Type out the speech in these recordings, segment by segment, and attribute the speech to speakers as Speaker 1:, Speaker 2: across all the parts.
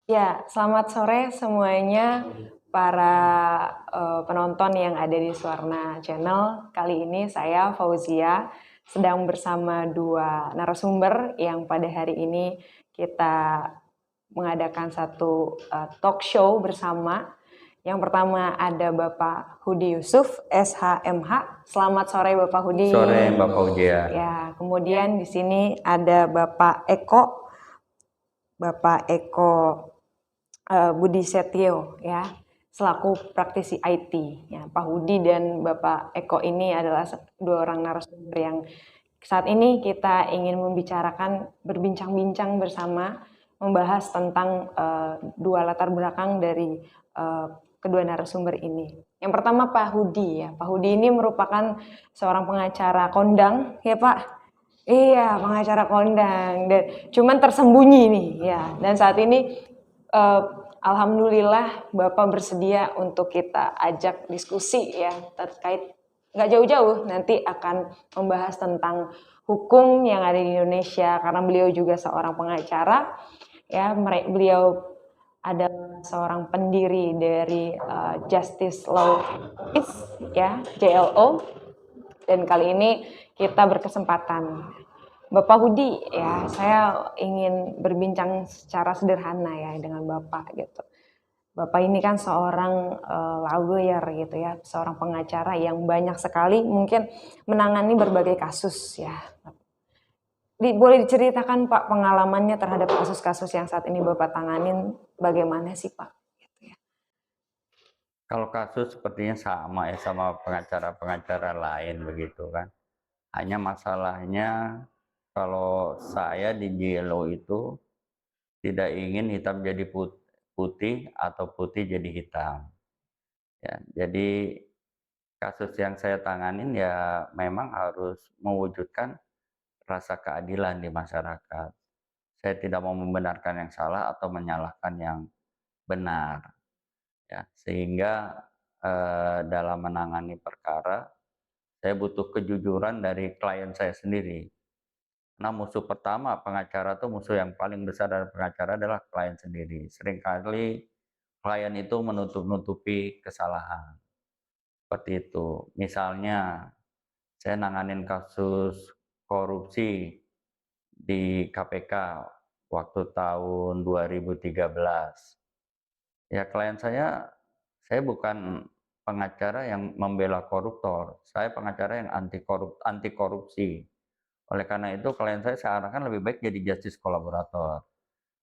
Speaker 1: Ya, selamat sore semuanya para penonton yang ada di Suwarna Channel. Kali ini saya Fauzia sedang bersama dua narasumber yang pada hari ini kita mengadakan satu talk show bersama. Yang pertama ada Bapak Hudi Yusuf, SHMH. Selamat sore Bapak Hudi.
Speaker 2: Sore Mbak Fauzia.
Speaker 1: Ya, kemudian di sini ada Bapak Eko Budi Setio ya, selaku praktisi IT. Ya, Pak Hudi dan Bapak Eko ini adalah dua orang narasumber yang saat ini kita ingin berbincang-bincang bersama, membahas tentang dua latar belakang dari kedua narasumber ini. Yang pertama Pak Hudi ya, Pak Hudi ini merupakan seorang pengacara kondang ya Pak. Iya, pengacara kondang dan cuman tersembunyi nih ya. Dan saat ini alhamdulillah Bapak bersedia untuk kita ajak diskusi ya terkait nggak jauh-jauh nanti akan membahas tentang hukum yang ada di Indonesia karena beliau juga seorang pengacara ya. Beliau adalah seorang pendiri dari Justice Law Office ya, JLO, dan kali ini kita berkesempatan Bapak Hudi ya, saya ingin berbincang secara sederhana ya dengan Bapak gitu. Bapak ini kan seorang lawyer gitu ya, seorang pengacara yang banyak sekali mungkin menangani berbagai kasus ya. Boleh diceritakan Pak pengalamannya terhadap kasus-kasus yang saat ini Bapak tanganin bagaimana sih Pak? Gitu ya.
Speaker 2: Kalau kasus sepertinya sama ya sama pengacara-pengacara lain begitu kan. Hanya masalahnya kalau saya di JLO itu tidak ingin hitam jadi putih atau putih jadi hitam. Ya, jadi kasus yang saya tanganin ya memang harus mewujudkan rasa keadilan di masyarakat. Saya tidak mau membenarkan yang salah atau menyalahkan yang benar. Ya, sehingga dalam menangani perkara saya butuh kejujuran dari klien saya sendiri. Nah, musuh pertama pengacara tuh musuh yang paling besar dari pengacara adalah klien sendiri. Seringkali klien itu menutup-nutupi kesalahan. Seperti itu. Misalnya, saya nanganin kasus korupsi di KPK waktu tahun 2013. Ya, klien saya bukan pengacara yang membela koruptor, saya pengacara yang anti korupsi. Oleh karena itu klien saya seakan lebih baik jadi justice kolaborator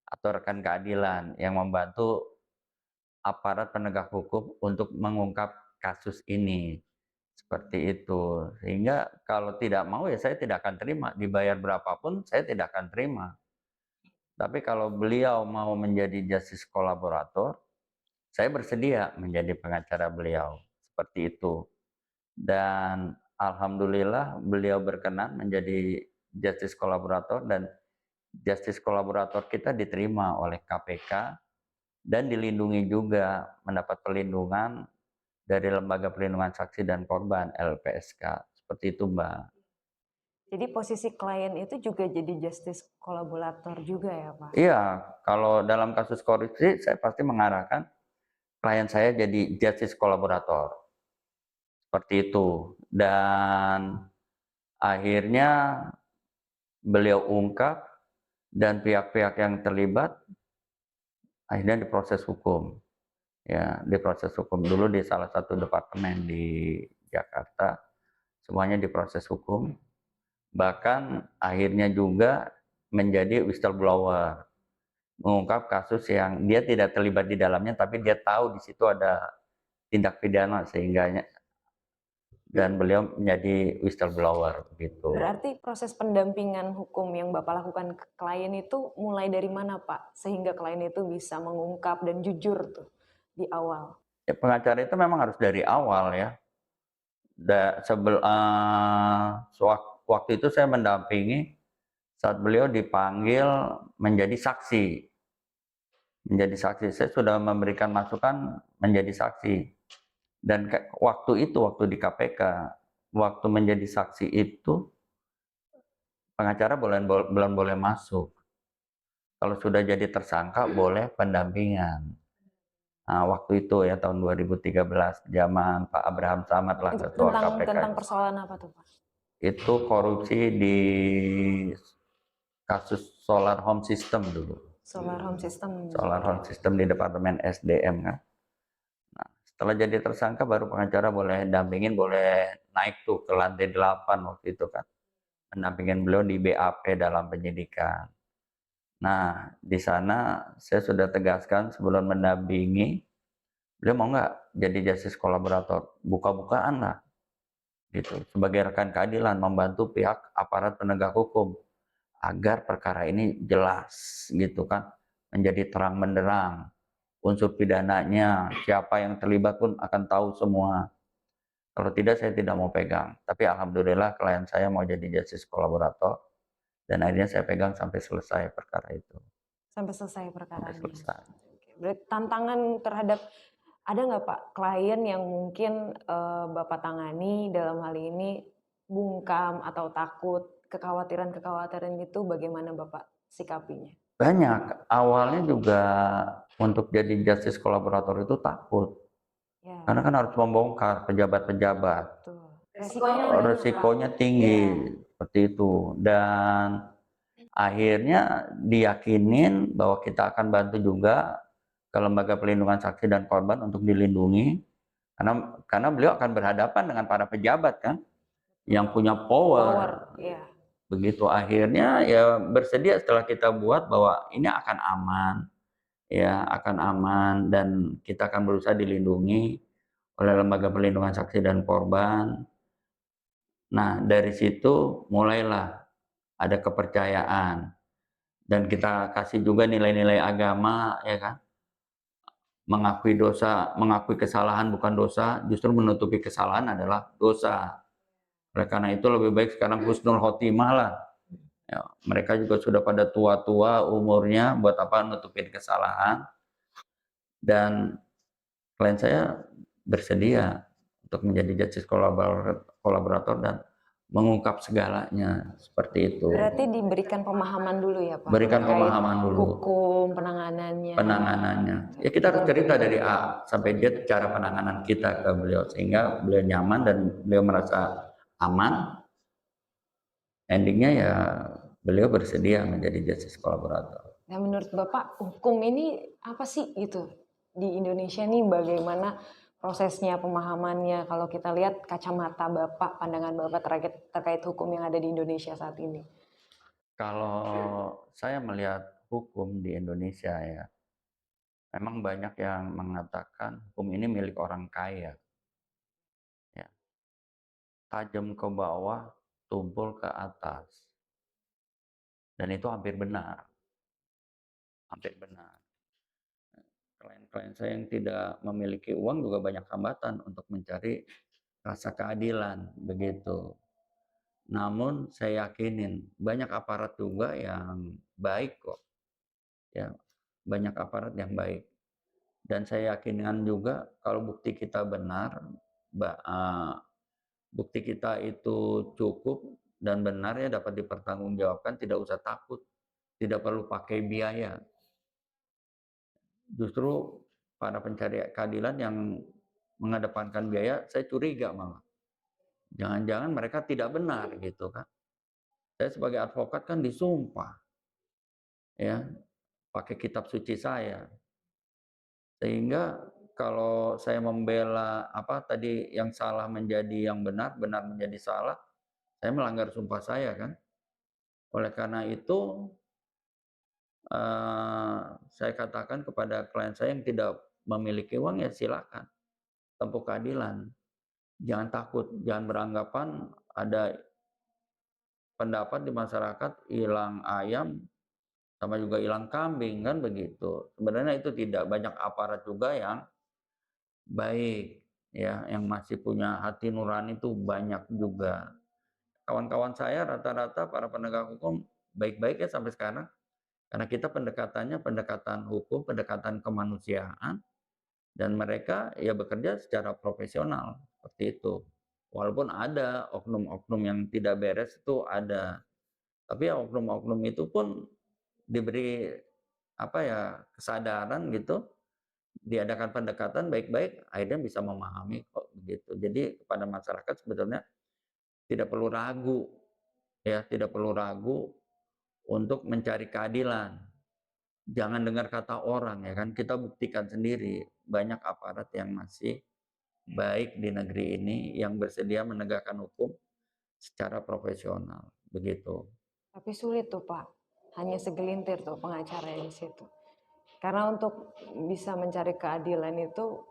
Speaker 2: atau rekan keadilan yang membantu aparat penegak hukum untuk mengungkap kasus ini. Seperti itu. Sehingga kalau tidak mau ya saya tidak akan terima, dibayar berapapun saya tidak akan terima. Tapi kalau beliau mau menjadi justice kolaborator, saya bersedia menjadi pengacara beliau, seperti itu. Dan alhamdulillah beliau berkenan menjadi justice kolaborator dan justice kolaborator kita diterima oleh KPK dan dilindungi juga, mendapat perlindungan dari Lembaga Perlindungan Saksi dan Korban LPSK. Seperti itu, Mbak.
Speaker 1: Jadi posisi klien itu juga jadi justice kolaborator juga ya Pak?
Speaker 2: Iya, kalau dalam kasus korupsi saya pasti mengarahkan klien saya jadi justice kolaborator. Seperti itu. Dan akhirnya beliau ungkap dan pihak-pihak yang terlibat akhirnya diproses hukum. Ya, diproses hukum dulu di salah satu departemen di Jakarta. Semuanya diproses hukum. Bahkan akhirnya juga menjadi whistleblower, mengungkap kasus yang dia tidak terlibat di dalamnya tapi dia tahu di situ ada tindak pidana sehingga dan beliau menjadi whistleblower gitu.
Speaker 1: Berarti proses pendampingan hukum yang Bapak lakukan ke klien itu mulai dari mana Pak? Sehingga klien itu bisa mengungkap dan jujur tuh di awal.
Speaker 2: Ya, pengacara itu memang harus dari awal ya. Waktu itu saya mendampingi saat beliau dipanggil menjadi saksi. Menjadi saksi, saya sudah memberikan masukan menjadi saksi. Dan waktu di KPK, waktu menjadi saksi itu pengacara belum boleh masuk. kalau sudah jadi tersangka boleh pendampingan. Nah, waktu itu ya tahun 2013 zaman Pak Abraham Samad lah
Speaker 1: Itu
Speaker 2: ketua KPK.
Speaker 1: tentang persoalan apa tuh, Pak?
Speaker 2: Itu korupsi di kasus solar home system dulu.
Speaker 1: Solar home system.
Speaker 2: Solar home system di Departemen SDM kan. Nah, setelah jadi tersangka baru pengacara boleh dampingin, boleh naik tuh ke lantai 8 waktu itu kan. Mendampingin beliau di BAP dalam penyidikan. Nah, di sana saya sudah tegaskan sebelum mendampingi, beliau mau nggak jadi justice kolaborator? Buka-bukaan lah, gitu. Sebagai rekan keadilan, membantu pihak aparat penegak hukum agar perkara ini jelas, gitu kan, menjadi terang benderang. Unsur pidananya, siapa yang terlibat pun akan tahu semua. Kalau tidak, saya tidak mau pegang. Tapi alhamdulillah klien saya mau jadi justice kolaborator, dan akhirnya saya pegang sampai selesai perkara itu.
Speaker 1: Sampai selesai
Speaker 2: Sampai
Speaker 1: perkaranya.
Speaker 2: selesai.
Speaker 1: Oke. Berarti tantangan terhadap ada nggak Pak klien yang mungkin Bapak tangani dalam hal ini bungkam atau takut, kekhawatiran-kekhawatiran itu bagaimana Bapak sikapinya?
Speaker 2: Banyak. Awalnya juga untuk jadi justice kolaborator itu takut.
Speaker 1: Ya,
Speaker 2: Karena kan harus membongkar pejabat-pejabat.
Speaker 1: betul. Resikonya banyak, Pak.
Speaker 2: Resikonya tinggi, seperti itu. Dan akhirnya diyakinin bahwa kita akan bantu juga ke Lembaga Pelindungan Saksi dan Korban untuk dilindungi. Karena beliau akan berhadapan dengan para pejabat kan, yang punya power.
Speaker 1: Ya.
Speaker 2: Begitu akhirnya ya bersedia setelah kita buat bahwa ini akan aman, ya akan aman dan kita akan berusaha dilindungi oleh Lembaga Pelindungan Saksi dan Korban. Nah, dari situ mulailah ada kepercayaan dan kita kasih juga nilai-nilai agama, ya kan? Mengakui dosa, mengakui kesalahan bukan dosa, justru menutupi kesalahan adalah dosa. Oleh karena itu lebih baik sekarang husnul khotimah lah. Ya, mereka juga sudah pada tua-tua umurnya, buat apa nutupin kesalahan. Dan klien saya bersedia untuk menjadi justice kolaborator dan mengungkap segalanya seperti itu.
Speaker 1: Berarti diberikan pemahaman dulu ya Pak?
Speaker 2: Berikan
Speaker 1: terkait
Speaker 2: pemahaman dulu.
Speaker 1: Hukum, penanganannya.
Speaker 2: Penanganannya. Ya kita harus cerita dari A sampai Z cara penanganan kita ke beliau sehingga beliau nyaman dan beliau merasa aman. Endingnya ya beliau bersedia menjadi justice kolaborator.
Speaker 1: Nah menurut Bapak hukum ini apa sih gitu di Indonesia nih bagaimana prosesnya pemahamannya kalau kita lihat kacamata Bapak, pandangan Bapak terkait hukum yang ada di Indonesia saat ini?
Speaker 2: Kalau saya melihat hukum di Indonesia ya, memang banyak yang mengatakan hukum ini milik orang kaya. Ya, tajam ke bawah, tumpul ke atas. Dan itu hampir benar. Hampir benar. Klien-klien saya yang tidak memiliki uang juga banyak hambatan untuk mencari rasa keadilan, begitu. Namun saya yakinin banyak aparat juga yang baik kok. Ya, banyak aparat yang baik. Dan saya yakinkan juga kalau bukti kita benar, bukti kita itu cukup dan benar ya dapat dipertanggungjawabkan, tidak usah takut, tidak perlu pakai biaya. Justru para pencari keadilan yang mengedepankan biaya, saya curiga malah. Jangan-jangan mereka tidak benar gitu kan. Saya sebagai advokat kan disumpah ya, pakai kitab suci saya. Sehingga kalau saya membela apa tadi yang salah menjadi yang benar, benar menjadi salah, saya melanggar sumpah saya kan. Oleh karena itu saya katakan kepada klien saya yang tidak memiliki uang ya silakan tempuh keadilan. Jangan takut, jangan beranggapan ada pendapat di masyarakat hilang ayam sama juga hilang kambing kan begitu. Sebenarnya itu tidak, banyak aparat juga yang baik ya, yang masih punya hati nurani itu banyak juga. Kawan-kawan saya rata-rata para penegak hukum baik-baik ya sampai sekarang karena kita pendekatannya pendekatan hukum, pendekatan kemanusiaan dan mereka ya bekerja secara profesional seperti itu. Walaupun ada oknum-oknum yang tidak beres itu ada. Tapi ya oknum-oknum itu pun diberi apa ya, kesadaran gitu, diadakan pendekatan baik-baik, akhirnya bisa memahami kok begitu. Jadi kepada masyarakat sebetulnya tidak perlu ragu ya, tidak perlu ragu untuk mencari keadilan. Jangan dengar kata orang ya kan, kita buktikan sendiri banyak aparat yang masih baik di negeri ini yang bersedia menegakkan hukum secara profesional, begitu.
Speaker 1: Tapi sulit tuh Pak, hanya segelintir tuh pengacara di situ. Karena untuk bisa mencari keadilan itu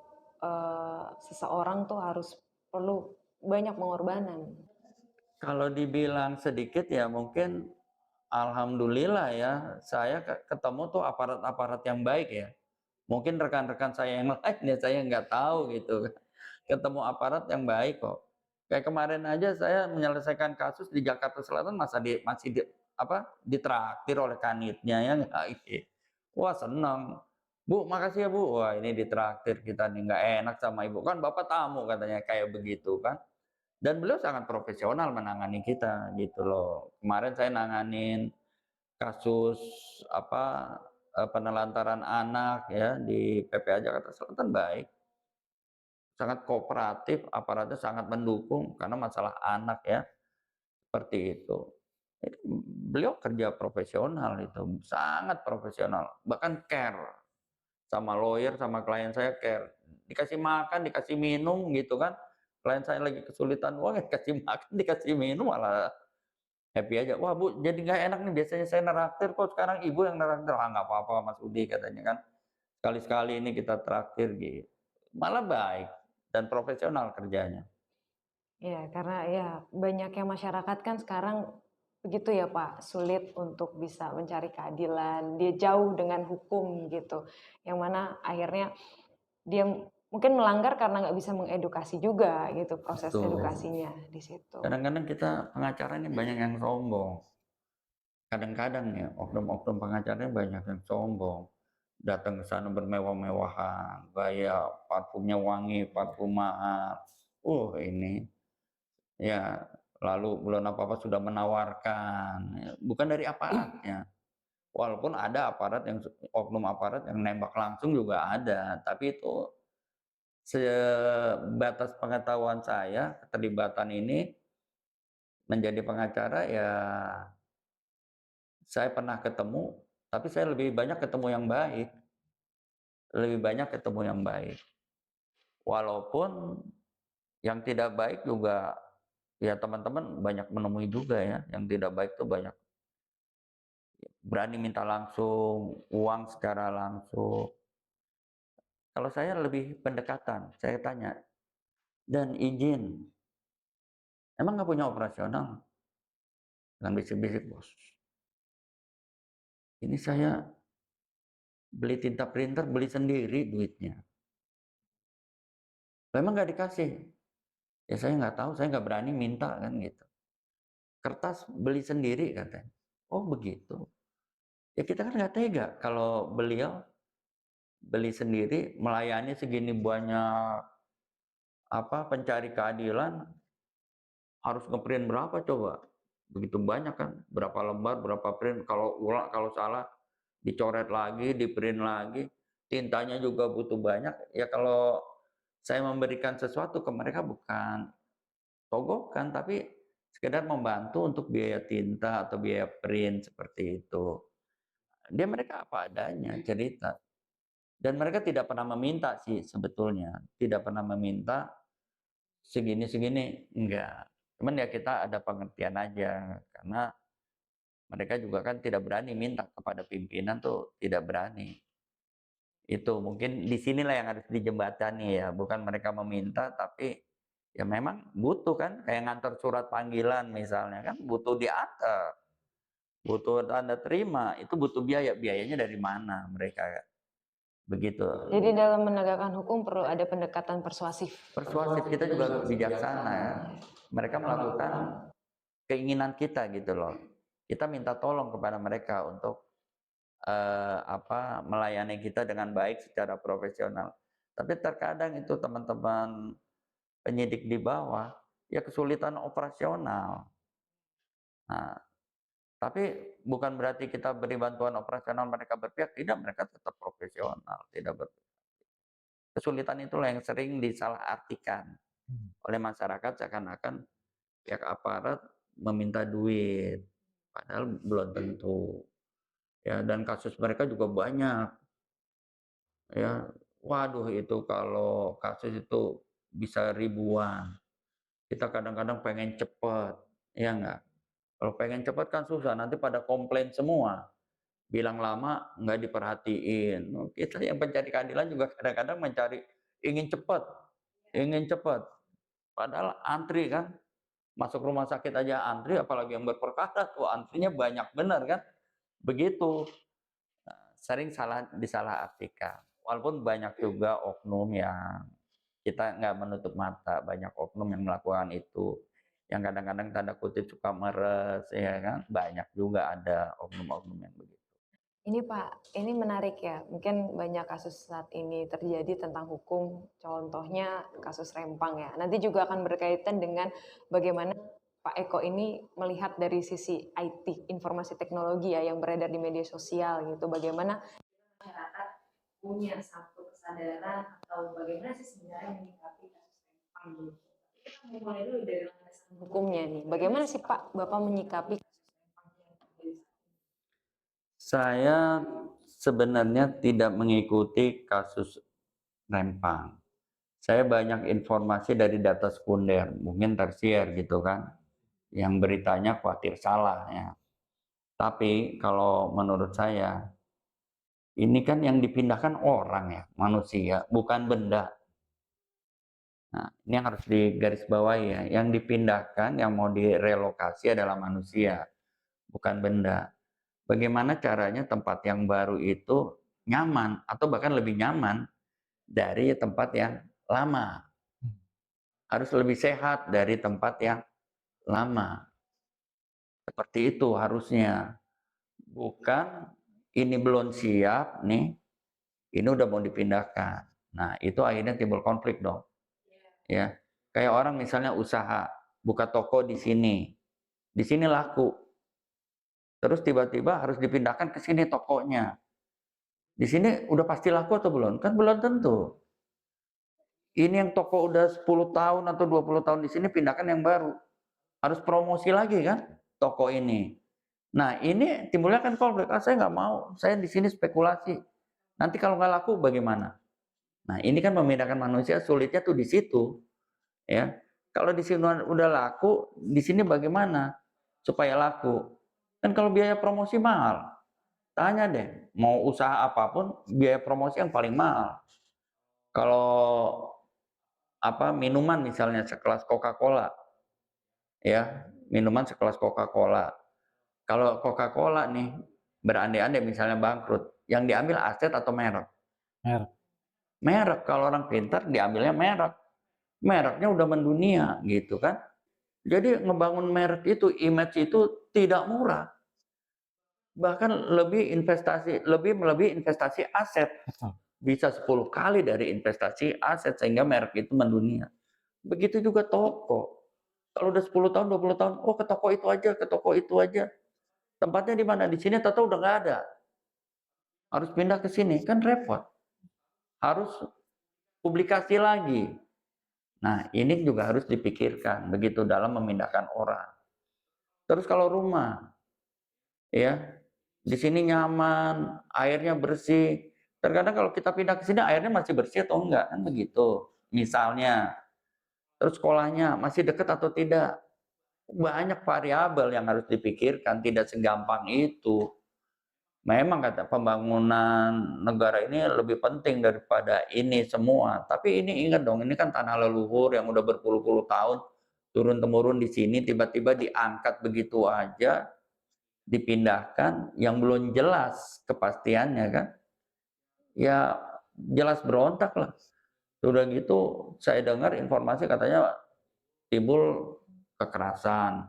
Speaker 1: seseorang tuh harus perlu banyak pengorbanan.
Speaker 2: Kalau dibilang sedikit ya mungkin alhamdulillah ya, saya ketemu tuh aparat-aparat yang baik ya. Mungkin rekan-rekan saya yang lain ya saya nggak tahu gitu. Ketemu aparat yang baik kok. Kayak kemarin aja saya menyelesaikan kasus di Jakarta Selatan masih ditraktir oleh kanitnya ya nggak. Wah seneng. Bu, makasih ya Bu. Wah ini ditraktir kita nih nggak enak sama Ibu kan Bapak tamu katanya kayak begitu kan. Dan beliau sangat profesional menangani kita gitu loh. Kemarin saya nanganin kasus penelantaran anak ya di PPA Jakarta Selatan baik, sangat kooperatif, aparatnya sangat mendukung karena masalah anak ya, seperti itu. Jadi, beliau kerja profesional itu, sangat profesional, bahkan care sama lawyer, sama klien saya care. Dikasih makan, dikasih minum gitu kan. Klien saya lagi kesulitan uang, dikasih makan, dikasih minum malah happy aja. Wah Bu, jadi nggak enak nih, biasanya saya neraktir kok sekarang Ibu yang neraktir. Ah nggak apa-apa Mas Udi katanya kan. Sekali-sekali ini kita traktir gitu. Malah baik dan profesional kerjanya.
Speaker 1: Ya, karena ya banyaknya masyarakat kan sekarang begitu ya Pak, sulit untuk bisa mencari keadilan. Dia jauh dengan hukum gitu. Yang mana akhirnya dia mungkin melanggar karena nggak bisa mengedukasi juga gitu, proses
Speaker 2: Betul.
Speaker 1: edukasinya di situ.
Speaker 2: Kadang-kadang kita pengacara ini banyak yang sombong. Kadang-kadang ya oknum-oknum pengacaranya banyak yang sombong. Datang ke sana bermewah-mewahan, gaya parfumnya wangi, parfum mahal. Ini ya lalu belum apa-apa sudah menawarkan, ya. Bukan dari aparatnya. Walaupun ada aparat yang oknum aparat yang nembak langsung juga ada, tapi itu sebatas pengetahuan saya, keterlibatan ini menjadi pengacara ya saya pernah ketemu, tapi saya lebih banyak ketemu yang baik, lebih banyak ketemu yang baik. Walaupun yang tidak baik juga ya teman-teman banyak menemui juga ya, yang tidak baik tuh banyak berani minta langsung, uang secara langsung. Kalau saya lebih pendekatan, saya tanya, dan izin, emang nggak punya operasional? Dengan bisik-bisik, bos. Ini saya beli tinta printer, beli sendiri duitnya. Emang nggak dikasih? Ya saya nggak tahu, saya nggak berani minta kan gitu. Kertas beli sendiri katanya. Oh begitu. Ya kita kan nggak tega kalau beliau beli sendiri, melayani segini banyak pencari keadilan, harus ngeprint berapa coba? Begitu banyak kan, berapa lembar, berapa print, kalau ulang, kalau salah dicoret lagi, di print lagi, tintanya juga butuh banyak. Ya kalau saya memberikan sesuatu ke mereka bukan togokan, tapi sekedar membantu untuk biaya tinta atau biaya print seperti itu. Dia mereka apa adanya cerita. Dan mereka tidak pernah meminta sih sebetulnya, tidak pernah meminta segini-segini, enggak. Cuman ya kita ada pengertian aja, karena mereka juga kan tidak berani minta kepada pimpinan tuh, tidak berani. Itu mungkin di sinilah yang harus dijembatani ya, bukan mereka meminta tapi ya memang butuh kan, kayak ngantar surat panggilan misalnya kan butuh diantar, butuh tanda terima, itu butuh biaya, biayanya dari mana mereka begitu.
Speaker 1: Jadi dalam menegakkan hukum perlu ada pendekatan persuasif.
Speaker 2: Persuasif kita juga bijaksana ya. Mereka melakukan keinginan kita gitu loh. Kita minta tolong kepada mereka untuk melayani kita dengan baik secara profesional. Tapi terkadang itu teman-teman penyidik di bawah ya kesulitan operasional. Nah, Tapi bukan berarti kita beri bantuan operasional mereka berpihak, tidak, mereka tetap profesional, tidak kesulitan itulah yang sering disalahartikan oleh masyarakat seakan-akan pihak aparat meminta duit, padahal belum tentu. Ya, dan kasus mereka juga banyak. Ya, waduh itu kalau kasus itu bisa ribuan. Kita kadang-kadang pengen cepet, ya enggak? Kalau pengen cepet kan susah, nanti pada komplain semua. Bilang lama nggak diperhatiin. Kita yang pencari keadilan juga kadang-kadang ingin cepat, ingin cepat. Padahal antri kan, masuk rumah sakit aja antri, apalagi yang berperkara tuh antrinya banyak bener kan. Begitu, sering disalahartikan. Walaupun banyak juga oknum yang kita nggak menutup mata, banyak oknum yang melakukan itu. Yang kadang-kadang tanda kutip suka meres, ya kan, banyak juga ada oknum-oknum yang begitu.
Speaker 1: Ini Pak, ini menarik ya. Mungkin banyak kasus saat ini terjadi tentang hukum. Contohnya kasus Rempang ya. Nanti juga akan berkaitan dengan bagaimana Pak Eko ini melihat dari sisi IT, informasi teknologi ya, yang beredar di media sosial gitu. Bagaimana masyarakat punya satu kesadaran atau bagaimana sih sebenarnya menyikapi kasus Rempang gitu. Kita mulai dulu dari landasan hukumnya nih. Bagaimana sih Pak Bapak menyikapi kasus Rempang yang terjadi?
Speaker 2: Saya sebenarnya tidak mengikuti kasus Rempang. Saya banyak informasi dari data sekunder, mungkin tersier gitu kan, yang beritanya khawatir salah ya. Tapi kalau menurut saya, ini kan yang dipindahkan orang ya, manusia, bukan benda. Nah, ini yang harus digarisbawahi ya. Yang dipindahkan, yang mau direlokasi adalah manusia, bukan benda. Bagaimana caranya tempat yang baru itu nyaman atau bahkan lebih nyaman dari tempat yang lama. Harus lebih sehat dari tempat yang lama. Seperti itu harusnya. Bukan ini belum siap nih, ini udah mau dipindahkan. Nah, itu akhirnya timbul konflik dong. Ya. Kayak orang misalnya usaha, buka toko di sini laku. Terus tiba-tiba harus dipindahkan ke sini tokonya. Di sini udah pasti laku atau belum? Kan belum tentu. Ini yang toko udah 10 tahun atau 20 tahun di sini pindahkan yang baru. Harus promosi lagi kan toko ini. Nah, ini timbulnya kan konflik. Ah, saya nggak mau, saya di sini spekulasi. Nanti kalau nggak laku bagaimana? Nah, ini kan memindahkan manusia sulitnya tuh di situ, ya. Kalau di sini udah laku, di sini bagaimana supaya laku? Kan kalau biaya promosi mahal. Tanya deh, mau usaha apapun biaya promosi yang paling mahal. Kalau minuman misalnya sekelas Coca-Cola, ya, minuman sekelas Coca-Cola. Kalau Coca-Cola nih berandai-andai misalnya bangkrut, yang diambil aset atau merek?
Speaker 3: Merek.
Speaker 2: Merek. Kalau orang pintar diambilnya merek. Mereknya udah mendunia gitu kan. Jadi ngebangun merek itu, image itu tidak murah. Bahkan lebih melebihi investasi aset. Bisa 10 kali dari investasi aset sehingga merek itu mendunia. Begitu juga toko. Kalau udah 10 tahun, 20 tahun, oh ke toko itu aja, ke toko itu aja. Tempatnya di mana? Di sini tahu udah nggak ada. Harus pindah ke sini, kan repot. Harus publikasi lagi. Nah, ini juga harus dipikirkan begitu dalam memindahkan orang. Terus kalau rumah, ya, di sini nyaman, airnya bersih. Terkadang kalau kita pindah ke sini airnya masih bersih atau enggak, kan begitu. Misalnya, terus sekolahnya masih dekat atau tidak. Banyak variabel yang harus dipikirkan, tidak segampang itu. Memang kata pembangunan negara ini lebih penting daripada ini semua. Tapi ini ingat dong, ini kan tanah leluhur yang udah berpuluh-puluh tahun turun-temurun di sini, tiba-tiba diangkat begitu aja, dipindahkan, yang belum jelas kepastiannya kan. Ya jelas berontak lah. Sudah gitu saya dengar informasi katanya timbul kekerasan,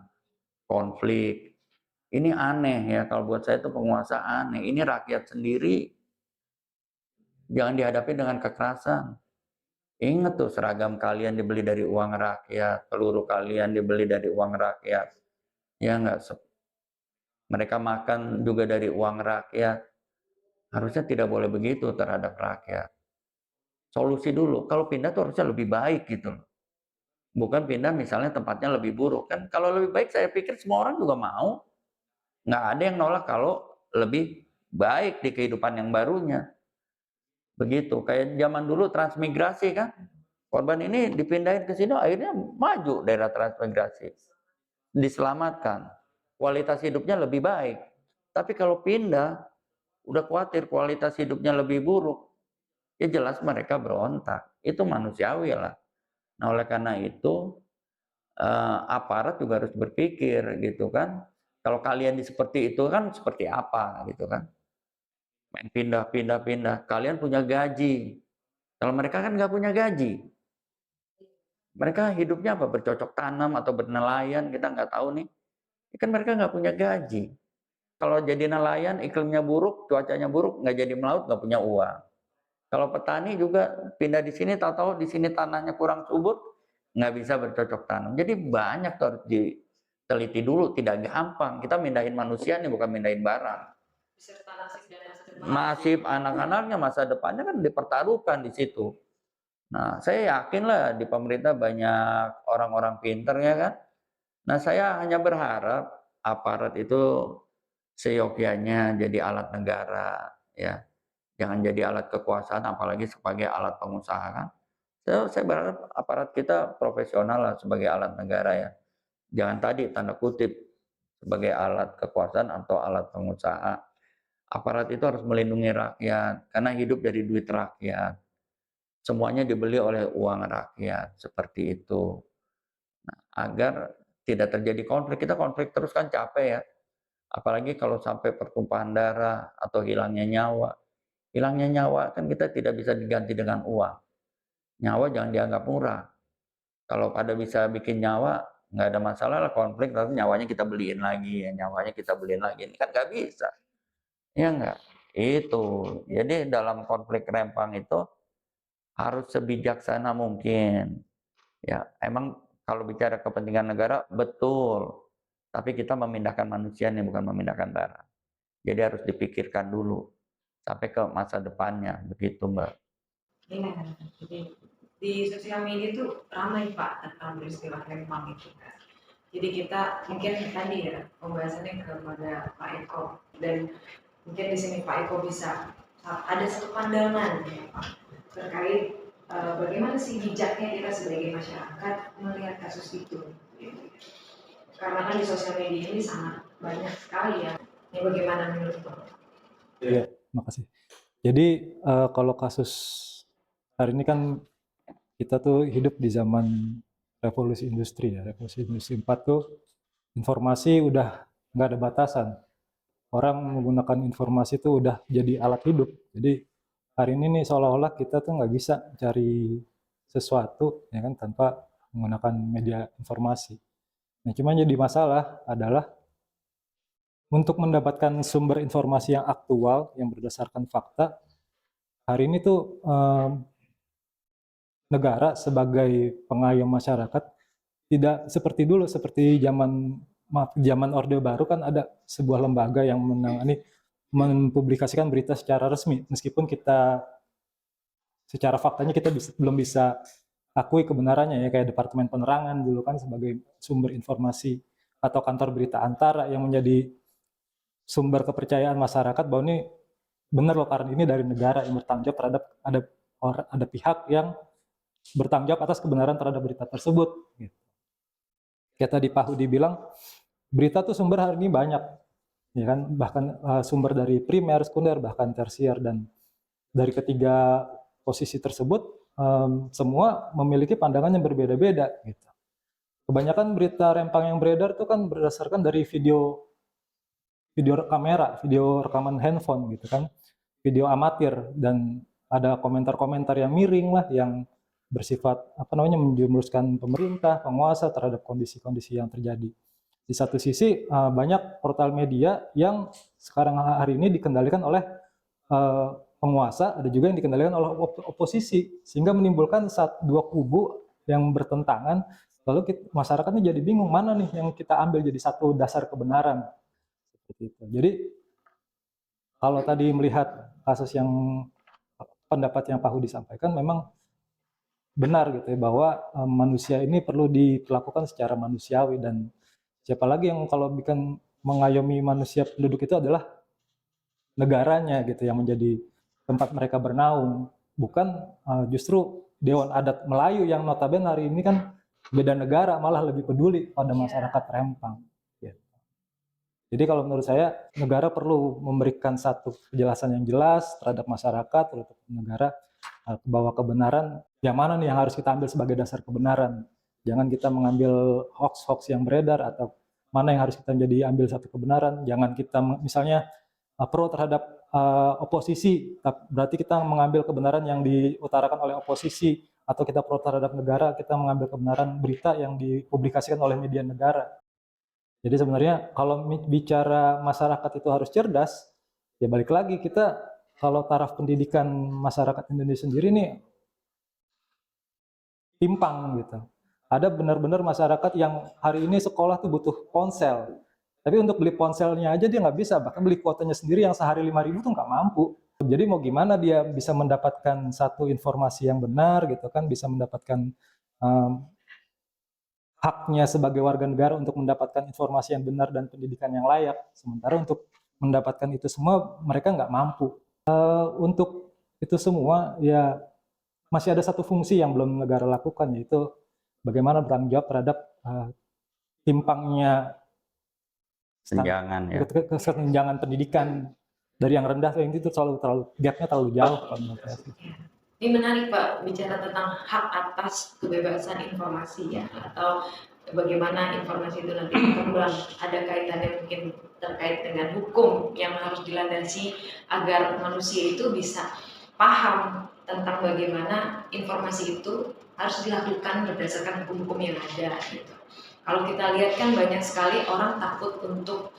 Speaker 2: konflik. Ini aneh ya, kalau buat saya itu penguasa aneh. Ini rakyat sendiri jangan dihadapi dengan kekerasan. Ingat tuh, seragam kalian dibeli dari uang rakyat, peluru kalian dibeli dari uang rakyat. Ya enggak, Mereka makan juga dari uang rakyat. Harusnya tidak boleh begitu terhadap rakyat. Solusi dulu, kalau pindah tuh harusnya lebih baik gitu loh. Bukan pindah misalnya tempatnya lebih buruk. Kan kalau lebih baik saya pikir semua orang juga mau. Nggak ada yang nolak kalau lebih baik di kehidupan yang barunya. Begitu, kayak zaman dulu transmigrasi kan. Korban ini dipindahin ke sini akhirnya maju daerah transmigrasi. Diselamatkan. Kualitas hidupnya lebih baik. Tapi kalau pindah, udah khawatir kualitas hidupnya lebih buruk. Ya jelas mereka berontak. Itu manusiawi lah. Nah oleh karena itu aparat juga harus berpikir gitu kan. Kalau kalian seperti itu kan seperti apa gitu kan. Main pindah. Kalian punya gaji. Kalau mereka kan nggak punya gaji. Mereka hidupnya apa? Bercocok tanam atau bernelayan, kita nggak tahu nih. Kan mereka nggak punya gaji. Kalau jadi nelayan, iklimnya buruk, cuacanya buruk, nggak jadi melaut, nggak punya uang. Kalau petani juga pindah di sini, tahu-tahu di sini tanahnya kurang subur, nggak bisa bercocok tanam. Jadi banyak tuh harus diteliti dulu, tidak gampang. Kita mindahin manusia nih, bukan mindahin barang. Masih anak-anaknya, masa depannya kan dipertaruhkan di situ. Nah, saya yakin lah di pemerintah banyak orang-orang pinter ya kan. Nah, saya hanya berharap aparat itu seyogyanya jadi alat negara ya. Jangan jadi alat kekuasaan apalagi sebagai alat pengusaha kan. Saya berharap aparat kita profesional lah sebagai alat negara ya. Jangan tadi tanda kutip sebagai alat kekuasaan atau alat pengusaha. Aparat itu harus melindungi rakyat karena hidup dari duit rakyat. Semuanya dibeli oleh uang rakyat seperti itu. Nah, agar tidak terjadi konflik. Kita konflik terus kan capek ya. Apalagi kalau sampai pertumpahan darah atau hilangnya nyawa. Hilangnya nyawa kan kita tidak bisa diganti dengan uang. Nyawa jangan dianggap murah. Kalau pada bisa bikin nyawa, nggak ada masalah lah konflik, tapi nyawanya kita beliin lagi, ya nyawanya kita beliin lagi. Ini kan nggak bisa. Ya nggak? Itu. Jadi dalam konflik rempang itu harus sebijaksana mungkin. Ya, emang kalau bicara kepentingan negara, betul. Tapi kita memindahkan manusia nih, bukan memindahkan barang. Jadi harus dipikirkan dulu sampai ke masa depannya, begitu Mbak.
Speaker 3: Iya, jadi di sosial media itu ramai Pak tentang peristiwa Rempang itu kan. Jadi kita mungkin tadi ya pembahasannya kepada Pak Eko dan mungkin di sini Pak Eko bisa ada satu pandangan ya Pak terkait bagaimana sih bijaknya kita sebagai masyarakat melihat kasus itu. Gitu. Karena kan di sosial media ini sangat banyak sekali ya. Ini bagaimana menurut Pak?
Speaker 4: Iya, makasih. Jadi kalau kasus hari ini kan kita tuh hidup di zaman revolusi industri ya. Revolusi industri 4 tuh informasi udah nggak ada batasan. Orang menggunakan informasi tuh udah jadi alat hidup. Jadi hari ini nih seolah-olah kita tuh nggak bisa cari sesuatu ya kan tanpa menggunakan media informasi. Nah, cuma jadi masalah adalah untuk mendapatkan sumber informasi yang aktual yang berdasarkan fakta. Hari ini tuh negara sebagai pengayom masyarakat tidak seperti dulu, seperti zaman Orde Baru kan ada sebuah lembaga yang menangani mempublikasikan berita secara resmi, meskipun kita secara faktanya kita belum bisa akui kebenarannya ya, kayak Departemen Penerangan dulu kan sebagai sumber informasi, atau kantor berita Antara yang menjadi sumber kepercayaan masyarakat bahwa ini benar loh karena ini dari negara yang bertanggung jawab terhadap ada pihak yang bertanggung jawab atas kebenaran terhadap berita tersebut. Gitu. Kayak tadi Pak Hudi bilang, berita tuh sumber hari ini banyak, ya kan? Bahkan sumber dari primer, sekunder, bahkan tersier, dan dari ketiga posisi tersebut semua memiliki pandangan yang berbeda-beda. Gitu. Kebanyakan berita Rempang yang beredar itu kan berdasarkan dari video kamera, video rekaman handphone gitu kan, video amatir, dan ada komentar-komentar yang miring lah, yang bersifat menjerumuskan pemerintah, penguasa terhadap kondisi-kondisi yang terjadi. Di satu sisi banyak portal media yang sekarang hari ini dikendalikan oleh penguasa, ada juga yang dikendalikan oleh oposisi, sehingga menimbulkan dua kubu yang bertentangan. Lalu masyarakatnya jadi bingung mana nih yang kita ambil jadi satu dasar kebenaran. Seperti itu. Jadi kalau tadi melihat kasus yang pendapat yang Pak Hudi sampaikan memang benar gitu ya, bahwa manusia ini perlu diperlakukan secara manusiawi, dan siapa lagi yang kalau bikin mengayomi manusia penduduk itu adalah negaranya gitu yang menjadi tempat mereka bernaung, bukan justru Dewan Adat Melayu yang notabene hari ini kan beda negara malah lebih peduli pada masyarakat Rempang. Gitu. Jadi kalau menurut saya negara perlu memberikan satu penjelasan yang jelas terhadap masyarakat, terhadap negara, bahwa kebenaran yang mana nih yang harus kita ambil sebagai dasar kebenaran. Jangan kita mengambil hoax-hoax yang beredar, atau mana yang harus kita jadi ambil satu kebenaran. Jangan kita misalnya pro terhadap oposisi, berarti kita mengambil kebenaran yang diutarakan oleh oposisi, atau kita pro terhadap negara, kita mengambil kebenaran berita yang dipublikasikan oleh media negara. Jadi sebenarnya kalau bicara masyarakat itu harus cerdas, ya balik lagi kita kalau taraf pendidikan masyarakat Indonesia sendiri nih timpang gitu. Ada benar-benar masyarakat yang hari ini sekolah tuh butuh ponsel, tapi untuk beli ponselnya aja dia nggak bisa, bahkan beli kuotanya sendiri yang sehari 5.000 tuh nggak mampu. Jadi mau gimana dia bisa mendapatkan satu informasi yang benar gitu kan, bisa mendapatkan haknya sebagai warga negara untuk mendapatkan informasi yang benar dan pendidikan yang layak. Sementara untuk mendapatkan itu semua mereka nggak mampu. Untuk itu semua ya masih ada satu fungsi yang belum negara lakukan, yaitu bagaimana bertanggung jawab terhadap timpangnya
Speaker 2: Senjangan ya.
Speaker 4: kesenjangan pendidikan dari yang rendah ke yang itu terlalu gapnya terlalu jauh kalau menurut saya.
Speaker 3: Ini menarik Pak, bicara tentang hak atas kebebasan informasi ya, atau bagaimana informasi itu nanti berkembang. Ada kaitannya mungkin terkait dengan hukum yang harus dilandasi agar manusia itu bisa paham tentang bagaimana informasi itu harus dilakukan berdasarkan hukum-hukum yang ada gitu. Kalau kita lihat kan banyak sekali orang takut untuk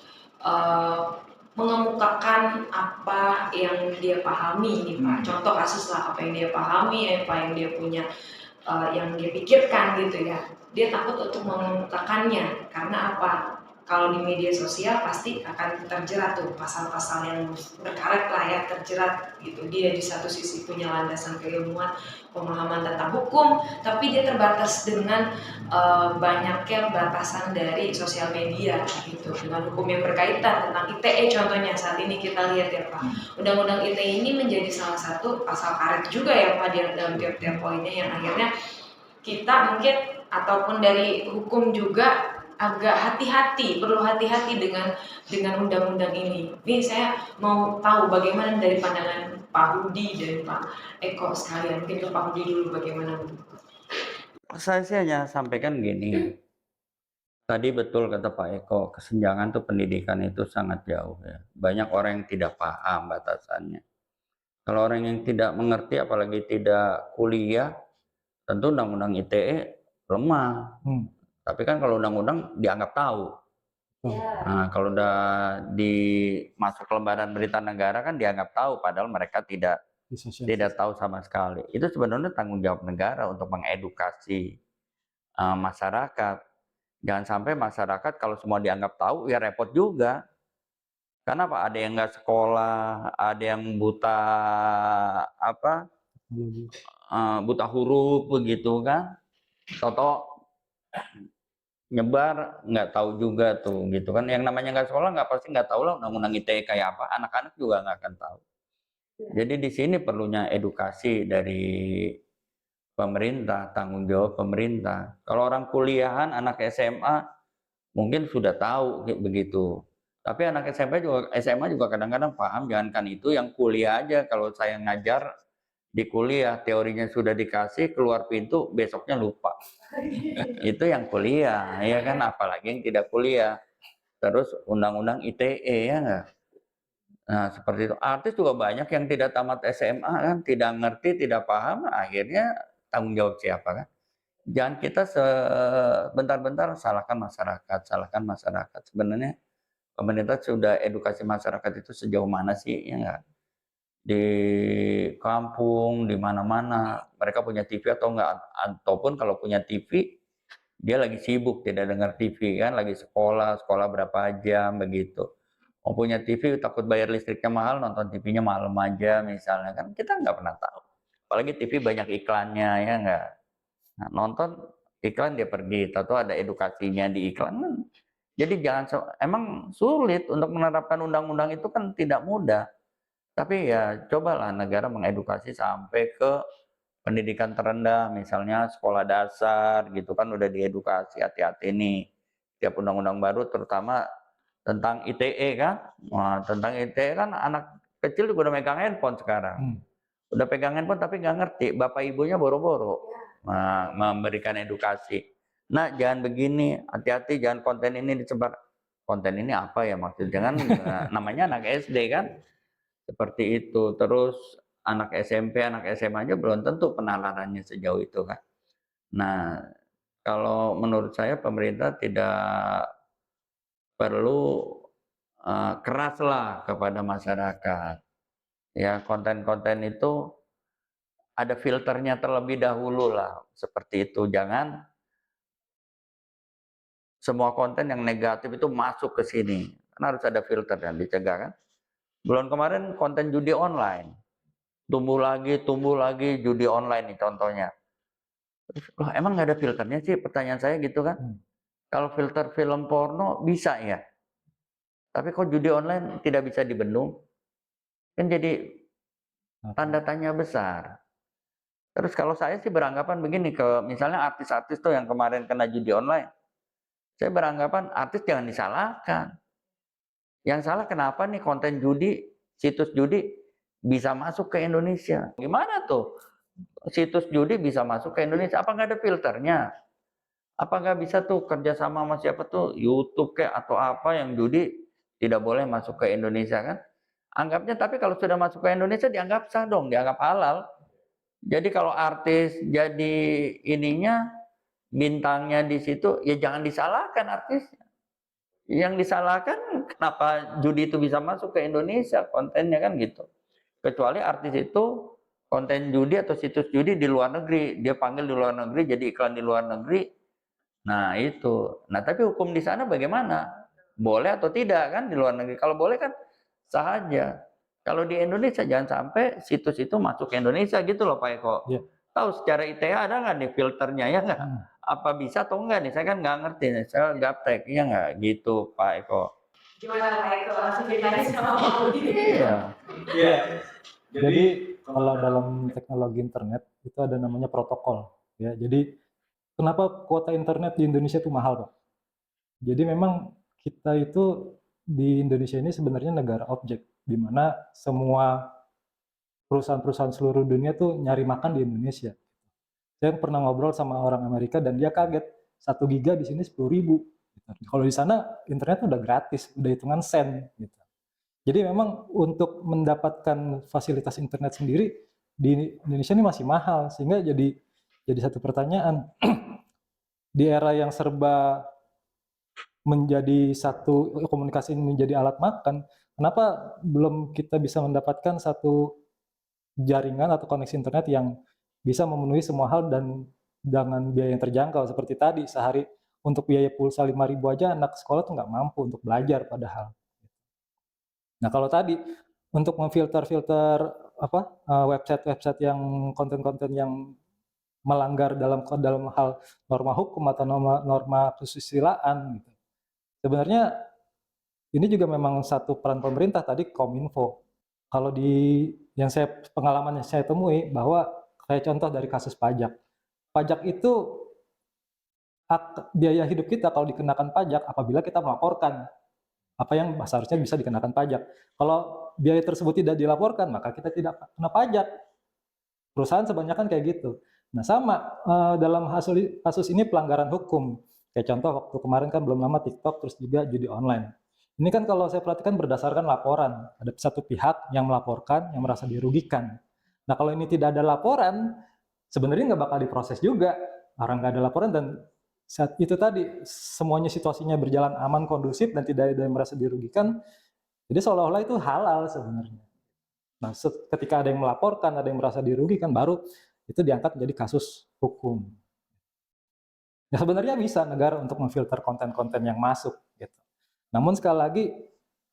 Speaker 3: mengemukakan apa yang dia pahami nih Pak. Contoh kasus lah, apa yang dia pahami, apa yang dia punya, yang dia pikirkan gitu ya. Dia takut untuk mengemukakannya karena apa? Kalau di media sosial pasti akan terjerat tuh pasal-pasal yang berkaret lah ya, terjerat gitu. Dia di satu sisi punya landasan keilmuan, pemahaman tentang hukum, tapi dia terbatas dengan banyaknya batasan dari sosial media gitu, dengan hukum yang berkaitan tentang ITE contohnya saat ini kita lihat ya Pak. Undang-undang ITE ini menjadi salah satu pasal karet juga ya Pak dalam tiap-tiap poinnya, yang akhirnya kita mungkin ataupun dari hukum juga agak hati-hati, perlu hati-hati dengan undang-undang ini. Ini saya mau tahu bagaimana dari pandangan Pak Hudi dan Pak Eko sekalian. Mungkin ke Pak Hudi dulu bagaimana?
Speaker 2: Saya sih hanya sampaikan gini. Tadi betul kata Pak Eko, kesenjangan tuh pendidikan itu sangat jauh ya. Banyak orang yang tidak paham batasannya. Kalau orang yang tidak mengerti, apalagi tidak kuliah, tentu undang-undang ITE lemah. Tapi kan kalau undang-undang dianggap tahu. Nah, kalau udah masuk lembaran berita negara kan dianggap tahu, padahal mereka tidak tahu sama sekali. Itu sebenarnya tanggung jawab negara untuk mengedukasi masyarakat. Jangan sampai masyarakat kalau semua dianggap tahu ya repot juga. Karena apa? Ada yang nggak sekolah, ada yang buta buta huruf begitu kan. Toto nyebar nggak tahu juga tuh gitu kan. Yang namanya nggak sekolah pasti nggak tahu lah undang-undang ITE kayak apa. Anak-anak juga nggak akan tahu. Jadi di sini perlunya edukasi dari pemerintah, tanggung jawab pemerintah. Kalau orang kuliahan, anak SMA mungkin sudah tahu begitu. Tapi anak SMA juga kadang-kadang paham. Jangankan itu, yang kuliah aja, kalau saya ngajar di kuliah, teorinya sudah dikasih, keluar pintu besoknya lupa. Itu yang kuliah, ya kan? Apalagi yang tidak kuliah. Terus undang-undang ITE ya nggak? Nah seperti itu. Artis juga banyak yang tidak tamat SMA kan, tidak ngerti, tidak paham, akhirnya tanggung jawab siapa kan? Jangan kita sebentar-bentar salahkan masyarakat. Sebenarnya pemerintah sudah edukasi masyarakat itu sejauh mana sih, ya nggak? Di kampung, di mana-mana, mereka punya TV atau enggak? Ataupun kalau punya TV, dia lagi sibuk, tidak dengar TV kan, lagi sekolah berapa jam begitu. Mau punya TV takut bayar listriknya mahal, nonton TV-nya malam aja misalnya kan, kita nggak pernah tahu. Apalagi TV banyak iklannya ya nggak. Nah, nonton iklan dia pergi, tahu ada edukasinya di iklan. Jadi emang sulit untuk menerapkan undang-undang itu kan tidak mudah. Tapi ya cobalah negara mengedukasi sampai ke pendidikan terendah, misalnya sekolah dasar gitu kan udah diedukasi, hati-hati nih. Tiap undang-undang baru terutama tentang ITE kan. Wah, tentang ITE kan anak kecil juga udah megang handphone sekarang. Udah pegang handphone tapi nggak ngerti, bapak ibunya boro-boro memberikan edukasi. Nah, jangan begini, hati-hati, jangan konten ini disebar. Konten ini apa ya maksudnya kan? Namanya anak SD kan, seperti itu. Terus anak SMP, anak SMA aja belum tentu penalarannya sejauh itu kan. Nah, kalau menurut saya pemerintah tidak perlu keraslah kepada masyarakat. Ya, konten-konten itu ada filternya terlebih dahulu lah, seperti itu. Jangan semua konten yang negatif itu masuk ke sini. Karena harus ada filter yang dicegah kan. Bulan kemarin konten judi online. Tumbuh lagi judi online nih contohnya. Terus, loh, emang nggak ada filternya sih? Pertanyaan saya gitu kan. Kalau filter film porno bisa ya. Tapi kok judi online tidak bisa dibendung? Kan jadi tanda tanya besar. Terus kalau saya sih beranggapan begini, misalnya artis-artis tuh yang kemarin kena judi online, saya beranggapan artis jangan disalahkan. Yang salah kenapa nih konten judi, situs judi bisa masuk ke Indonesia? Gimana tuh situs judi bisa masuk ke Indonesia? Apa nggak ada filternya? Apa nggak bisa tuh kerjasama sama siapa tuh YouTube kayak atau apa yang judi tidak boleh masuk ke Indonesia kan? Anggapnya, tapi kalau sudah masuk ke Indonesia dianggap sah dong, dianggap halal. Jadi kalau artis jadi ininya bintangnya di situ, ya jangan disalahkan artisnya. Yang disalahkan kenapa judi itu bisa masuk ke Indonesia kontennya kan gitu. Kecuali artis itu konten judi atau situs judi di luar negeri, dia panggil di luar negeri jadi iklan di luar negeri. Nah itu. Nah tapi hukum di sana bagaimana? Boleh atau tidak kan di luar negeri? Kalau boleh kan sah aja. Kalau di Indonesia jangan sampai situs itu masuk ke Indonesia gitu loh Pak Eko.
Speaker 4: Ya.
Speaker 2: Tahu secara ITE ada nggak nih filternya ya nggak? Apa bisa atau enggak nih? Saya kan nggak ngerti nih. Saya gaptek ya nggak gitu Pak Eko.
Speaker 3: Gimana Pak Eko? Langsung ditanya sama Pak Budi.
Speaker 2: Iya.
Speaker 4: Iya. Jadi kalau dalam teknologi internet itu ada namanya protokol. Ya, jadi kenapa kuota internet di Indonesia itu mahal, Pak? Jadi memang kita itu di Indonesia ini sebenarnya negara objek, di mana semua perusahaan-perusahaan seluruh dunia tuh nyari makan di Indonesia. Saya pernah ngobrol sama orang Amerika dan dia kaget, 1 giga di sini 10.000. Gitu. Kalau di sana internet udah gratis, udah hitungan sen. Gitu. Jadi memang untuk mendapatkan fasilitas internet sendiri di Indonesia ini masih mahal, sehingga jadi satu pertanyaan. Di era yang serba menjadi satu komunikasi menjadi alat makan, kenapa belum kita bisa mendapatkan satu jaringan atau koneksi internet yang bisa memenuhi semua hal dan dengan biaya yang terjangkau seperti tadi sehari untuk biaya pulsa 5.000 aja anak sekolah tuh nggak mampu untuk belajar padahal. Nah kalau tadi untuk memfilter-filter website-website yang konten-konten yang melanggar dalam hal norma hukum atau norma kesusilaan gitu. Sebenarnya ini juga memang satu peran pemerintah tadi Kominfo. Kalau yang pengalaman yang saya temui bahwa kayak contoh dari kasus pajak. Pajak itu biaya hidup kita kalau dikenakan pajak apabila kita melaporkan apa yang seharusnya bisa dikenakan pajak. Kalau biaya tersebut tidak dilaporkan, maka kita tidak kena pajak. Perusahaan kebanyakan kayak gitu. Nah sama dalam kasus ini pelanggaran hukum. Kayak contoh waktu kemarin kan belum lama TikTok terus juga judi online. Ini kan kalau saya perhatikan berdasarkan laporan. Ada satu pihak yang melaporkan, yang merasa dirugikan. Nah kalau ini tidak ada laporan, sebenarnya nggak bakal diproses juga. Orang nggak ada laporan dan saat itu tadi semuanya situasinya berjalan aman, kondusif dan tidak ada yang merasa dirugikan. Jadi seolah-olah itu halal sebenarnya. Nah, ketika ada yang melaporkan, ada yang merasa dirugikan, baru itu diangkat menjadi kasus hukum. Ya sebenarnya bisa negara untuk memfilter konten-konten yang masuk gitu. Namun sekali lagi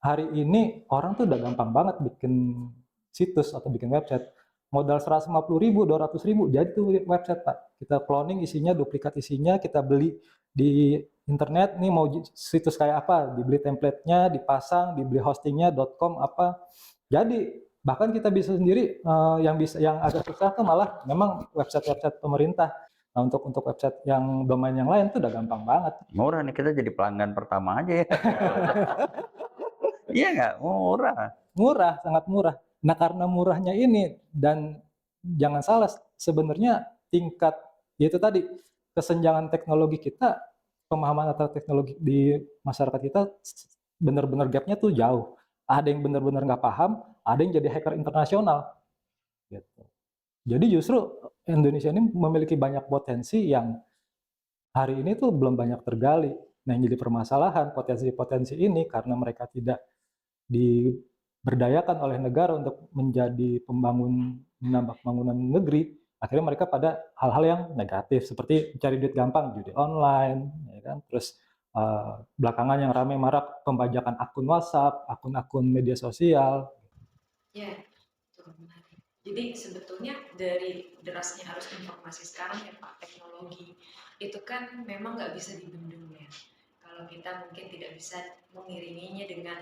Speaker 4: hari ini orang tuh udah gampang banget bikin situs atau bikin website. Modal 150.000, 200.000 jadi tuh website, Pak. Kita cloning isinya, duplikat isinya, kita beli di internet, nih mau situs kayak apa, dibeli template-nya, dipasang, dibeli hostingnya, .com apa. Jadi bahkan kita bisa sendiri, yang agak susah tuh malah memang website-website pemerintah. Nah, untuk website yang domain yang lain tuh udah gampang banget.
Speaker 2: Murah nih, kita jadi pelanggan pertama aja ya. Iya nggak? Murah.
Speaker 4: Murah, sangat murah. Nah, karena murahnya ini dan jangan salah, sebenarnya tingkat yaitu tadi kesenjangan teknologi kita, pemahaman atau teknologi di masyarakat kita benar-benar gapnya tuh jauh. Ada yang benar-benar nggak paham, ada yang jadi hacker internasional. Gitu. Jadi justru Indonesia ini memiliki banyak potensi yang hari ini tuh belum banyak tergali. Nah, yang jadi permasalahan potensi-potensi ini karena mereka tidak diberdayakan oleh negara untuk menjadi menambah pembangunan negeri, akhirnya mereka pada hal-hal yang negatif seperti cari duit gampang, judi online, ya kan? Terus belakangan yang ramai marak pembajakan akun WhatsApp, akun-akun media sosial.
Speaker 3: Ya, betul, menarik. Jadi sebetulnya dari derasnya arus informasi sekarang ya Pak, teknologi itu kan memang nggak bisa dibendung ya. Kalau kita mungkin tidak bisa mengiringinya dengan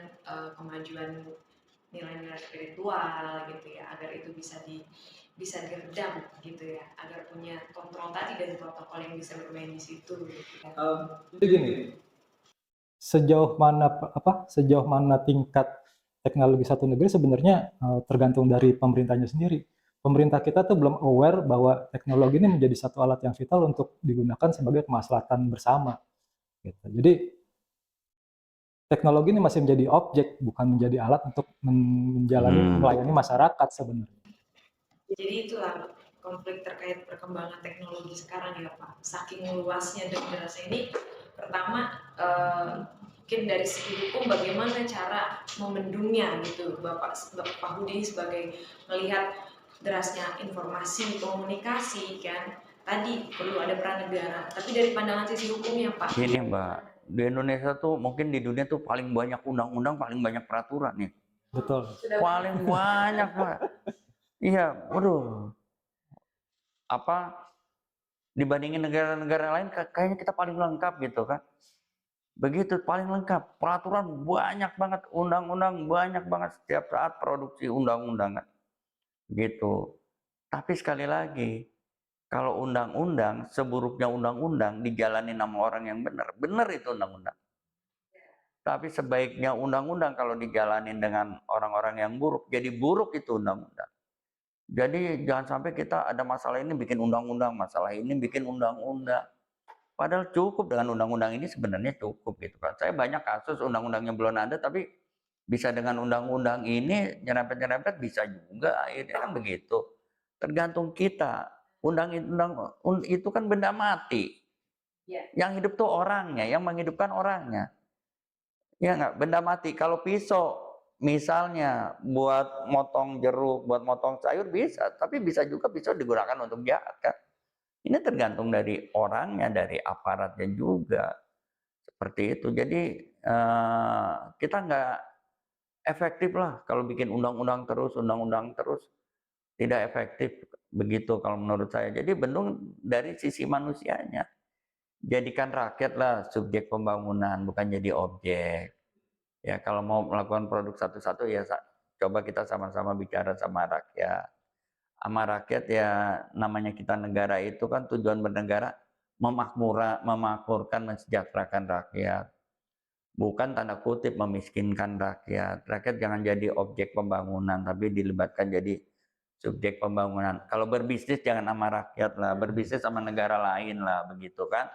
Speaker 3: kemajuan nilai-nilai spiritual gitu ya, agar itu bisa diredam gitu ya, agar punya kontrol tadi dan protokol yang bisa bermain di situ gitu kan.
Speaker 4: Jadi gini, sejauh mana tingkat teknologi satu negeri sebenarnya tergantung dari pemerintahnya sendiri. Pemerintah kita tuh belum aware bahwa teknologi ini menjadi satu alat yang vital untuk digunakan sebagai kemaslahatan bersama. Gitu. Jadi teknologi ini masih menjadi objek, bukan menjadi alat untuk melayani masyarakat sebenarnya.
Speaker 3: Jadi itulah konflik terkait perkembangan teknologi sekarang ya Pak. Saking luasnya dan derasnya ini, pertama mungkin dari segi hukum bagaimana cara memendungnya gitu, Bapak Budi sebagai melihat derasnya informasi komunikasi kan. Tadi perlu ada peran negara, tapi dari pandangan sisi hukumnya Pak.
Speaker 2: Gini Mbak, di Indonesia tuh mungkin di dunia tuh paling banyak undang-undang, paling banyak peraturan nih.
Speaker 4: Betul.
Speaker 2: Paling banyak Pak. Iya, waduh. Apa dibandingin negara-negara lain kayaknya kita paling lengkap gitu kan. Begitu paling lengkap, peraturan banyak banget, undang-undang banyak banget setiap saat produksi undang-undangan. Gitu. Tapi sekali lagi, kalau undang-undang, seburuknya undang-undang dijalanin sama orang yang benar, benar itu undang-undang. Tapi sebaiknya undang-undang kalau dijalanin dengan orang-orang yang buruk, jadi buruk itu undang-undang. Jadi jangan sampai kita ada masalah ini bikin undang-undang, masalah ini bikin undang-undang. Padahal cukup dengan undang-undang ini sebenarnya cukup gitu kan. Saya banyak kasus undang-undangnya belum ada tapi bisa dengan undang-undang ini nyerempet-nyerempet bisa juga akhirnya kan begitu. Tergantung kita. Undang-undang itu kan benda mati. Yang hidup tuh orangnya, yang menghidupkan orangnya. Ya nggak, benda mati. Kalau pisau misalnya buat motong jeruk, buat motong sayur bisa, tapi bisa juga pisau digunakan untuk jahat kan. Ini tergantung dari orangnya, dari aparatnya juga. Seperti itu. Jadi kita nggak efektif lah kalau bikin undang-undang terus, tidak efektif. Begitu kalau menurut saya. Jadi bendung dari sisi manusianya. Jadikan rakyat lah subjek pembangunan, bukan jadi objek. Ya kalau mau melakukan produk satu-satu ya coba kita sama-sama bicara sama rakyat. Sama rakyat ya namanya kita negara itu kan tujuan bernegara memakmurkan, mensejahterakan rakyat. Bukan tanda kutip memiskinkan rakyat. Rakyat jangan jadi objek pembangunan, tapi dilibatkan jadi subjek pembangunan. Kalau berbisnis jangan sama rakyat lah, berbisnis sama negara lain lah, begitu kan.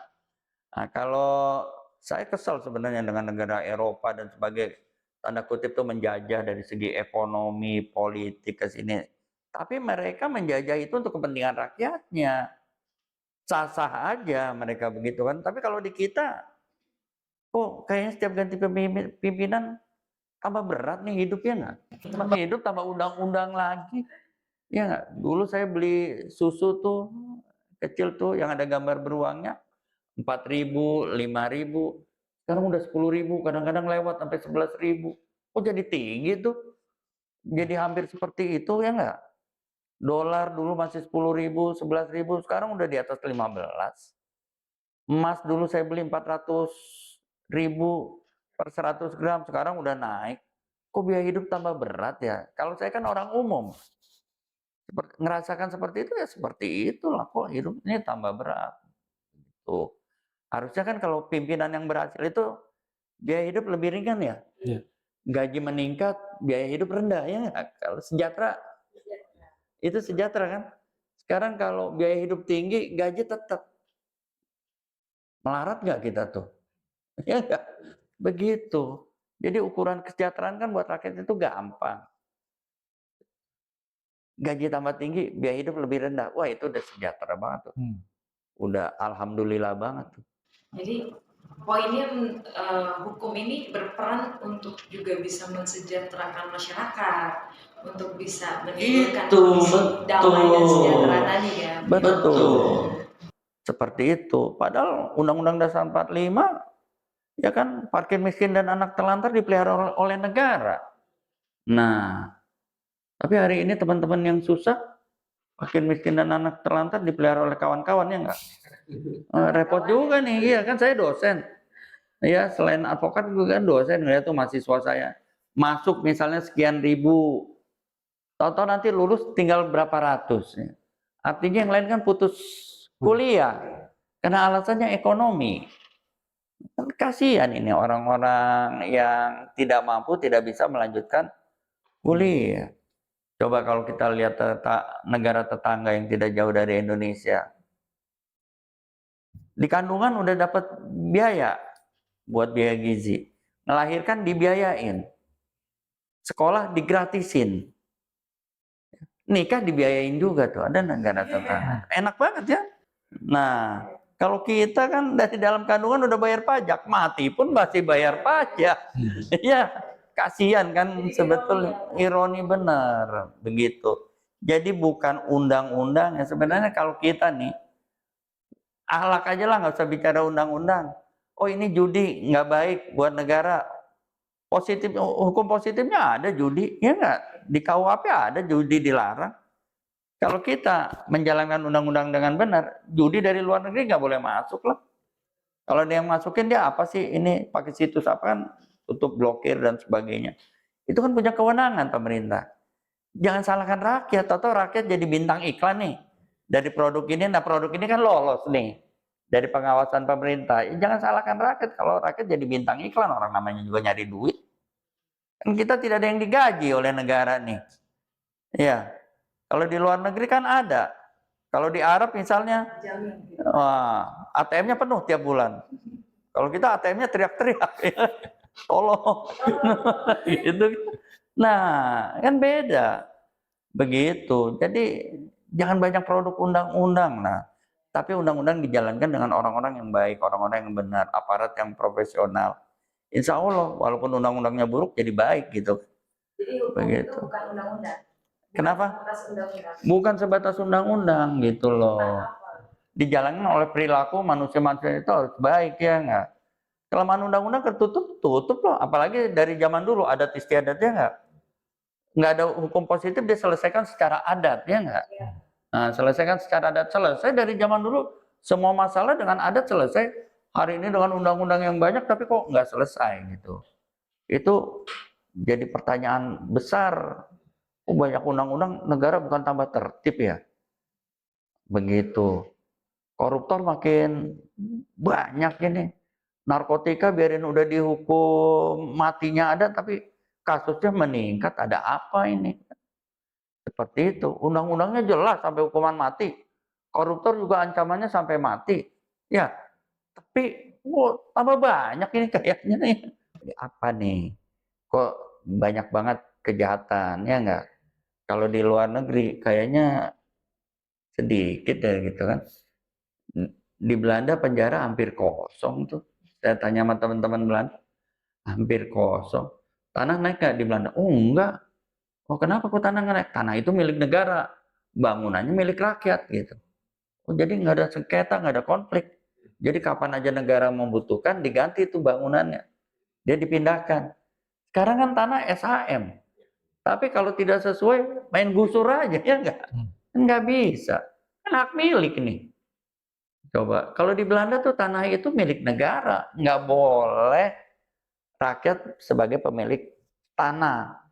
Speaker 2: Nah, kalau saya kesal sebenarnya dengan negara Eropa dan sebagai tanda kutip itu menjajah dari segi ekonomi, politik ke sini. Tapi mereka menjajah itu untuk kepentingan rakyatnya. Sah-sah aja mereka begitu kan. Tapi kalau di kita, kok kayaknya setiap ganti pimpinan tambah berat nih hidupnya nggak? Tambah hidup, tambah undang-undang lagi. Ya nggak? Dulu saya beli susu tuh kecil tuh yang ada gambar beruangnya 4.000, 5.000. Sekarang udah 10.000, kadang-kadang lewat sampai 11.000. Kok jadi tinggi tuh? Jadi hampir seperti itu ya nggak? Dolar dulu masih 10.000, 11.000, sekarang udah di atas 15. Emas dulu saya beli 400.000 per 100 gram, sekarang udah naik. Kok biaya hidup tambah berat ya? Kalau saya kan orang umum, ngerasakan seperti itu ya seperti itulah, kok hidup ini tambah berat. Tuh. Harusnya kan kalau pimpinan yang berhasil itu biaya hidup lebih ringan ya.
Speaker 4: Iya.
Speaker 2: Gaji meningkat, biaya hidup rendah ya nggak? Kalau sejahtera, itu sejahtera kan? Sekarang kalau biaya hidup tinggi, gaji tetap. Melarat nggak kita tuh? Ya nggak? Begitu. Jadi ukuran kesejahteraan kan buat rakyat itu gampang. Gaji tambah tinggi, biaya hidup lebih rendah. Wah itu udah sejahtera banget tuh. Udah alhamdulillah banget tuh.
Speaker 3: Jadi poinnya hukum ini berperan untuk juga bisa mensejahterakan masyarakat, untuk bisa menimbulkan kondisi damai dan sejahtera tadi ya.
Speaker 2: Betul. Seperti itu. Padahal Undang-Undang Dasar 45 ya kan fakir miskin dan anak terlantar dipelihara oleh negara. Nah, tapi hari ini teman-teman yang susah, fakir miskin dan anak terlantar dipelihara oleh kawan-kawan ya enggak? Repot juga nih, iya kan saya dosen. Ya selain advokat juga kan dosen, ya tuh mahasiswa saya. Masuk misalnya sekian ribu, tahu-tahu nanti lulus tinggal berapa ratus. Ya. Artinya yang lain kan putus kuliah, karena alasannya ekonomi. Kan kasihan ini orang-orang yang tidak mampu, tidak bisa melanjutkan kuliah. Coba kalau kita lihat negara tetangga yang tidak jauh dari Indonesia. Di kandungan udah dapat biaya buat biaya gizi. Melahirkan dibiayain. Sekolah digratisin. Nikah dibiayain juga tuh. Ada negara tetangga. Enak banget ya. Nah, kalau kita kan dari dalam kandungan udah bayar pajak. Mati pun masih bayar pajak. Ya, kasihan kan sebetulnya. Ironi benar. Begitu. Jadi bukan undang-undang ya. Sebenarnya kalau kita nih, akhlak aja lah, nggak usah bicara undang-undang. Oh ini judi nggak baik buat negara. Positif, hukum positifnya ada judi, ya nggak? Di KUHP ada judi dilarang. Kalau kita menjalankan undang-undang dengan benar, judi dari luar negeri nggak boleh masuk lah. Kalau dia yang masukin dia apa sih ini pakai situs apa kan, tutup blokir dan sebagainya. Itu kan punya kewenangan pemerintah. Jangan salahkan rakyat, atau rakyat jadi bintang iklan nih dari produk ini. Nah produk ini kan lolos nih dari pengawasan pemerintah. Ya, jangan salahkan rakyat kalau rakyat jadi bintang iklan, orang namanya juga nyari duit. Kan kita tidak ada yang digaji oleh negara nih. Ya, kalau di luar negeri kan ada. Kalau di Arab misalnya, ATM-nya penuh tiap bulan. Kalau kita ATM-nya teriak-teriak, ya. Tolong, gitu. Nah, kan beda. Begitu. Jadi jangan banyak produk undang-undang. Nah, tapi undang-undang dijalankan dengan orang-orang yang baik, orang-orang yang benar, aparat yang profesional. Insya Allah, walaupun undang-undangnya buruk, jadi baik gitu.
Speaker 3: Jadi hukum
Speaker 2: Begitu.
Speaker 3: itu bukan undang-undang.
Speaker 2: Kenapa?
Speaker 3: Atas undang-undang.
Speaker 2: Bukan sebatas undang-undang gitu loh. Dijalankan oleh perilaku manusia-manusia itu harus baik ya nggak? Kelemahan undang-undang tertutup, tutup loh. Apalagi dari zaman dulu adat istiadatnya nggak ada hukum positif, dia selesaikan secara adat ya nggak? Nah, selesaikan secara adat, selesai dari zaman dulu. Semua masalah dengan adat selesai. Hari ini dengan undang-undang yang banyak tapi kok nggak selesai gitu. Itu jadi pertanyaan besar. Oh, banyak undang-undang, negara bukan tambah tertib ya? Begitu. Koruptor makin banyak ini. Narkotika biarin udah dihukum matinya ada, tapi kasusnya meningkat. Ada apa ini? Seperti itu. Undang-undangnya jelas sampai hukuman mati. Koruptor juga ancamannya sampai mati. Ya, tapi tambah banyak ini kayaknya nih. Apa nih? Kok banyak banget kejahatan, ya enggak? Kalau di luar negeri kayaknya sedikit ya gitu kan. Di Belanda penjara hampir kosong tuh. Saya tanya sama teman-teman Belanda, hampir kosong. Tanah naik nggak di Belanda? Oh enggak. Oh kenapa kok tanah naik? Tanah itu milik negara, bangunannya milik rakyat gitu. Oh jadi nggak ada sengketa, nggak ada konflik. Jadi kapan aja negara membutuhkan diganti itu bangunannya. Dia dipindahkan. Sekarang kan tanah SHM. Tapi kalau tidak sesuai, main gusur aja, ya enggak? Enggak bisa. Kan hak milik nih. Coba, kalau di Belanda tuh tanah itu milik negara. Nggak boleh rakyat sebagai pemilik tanah.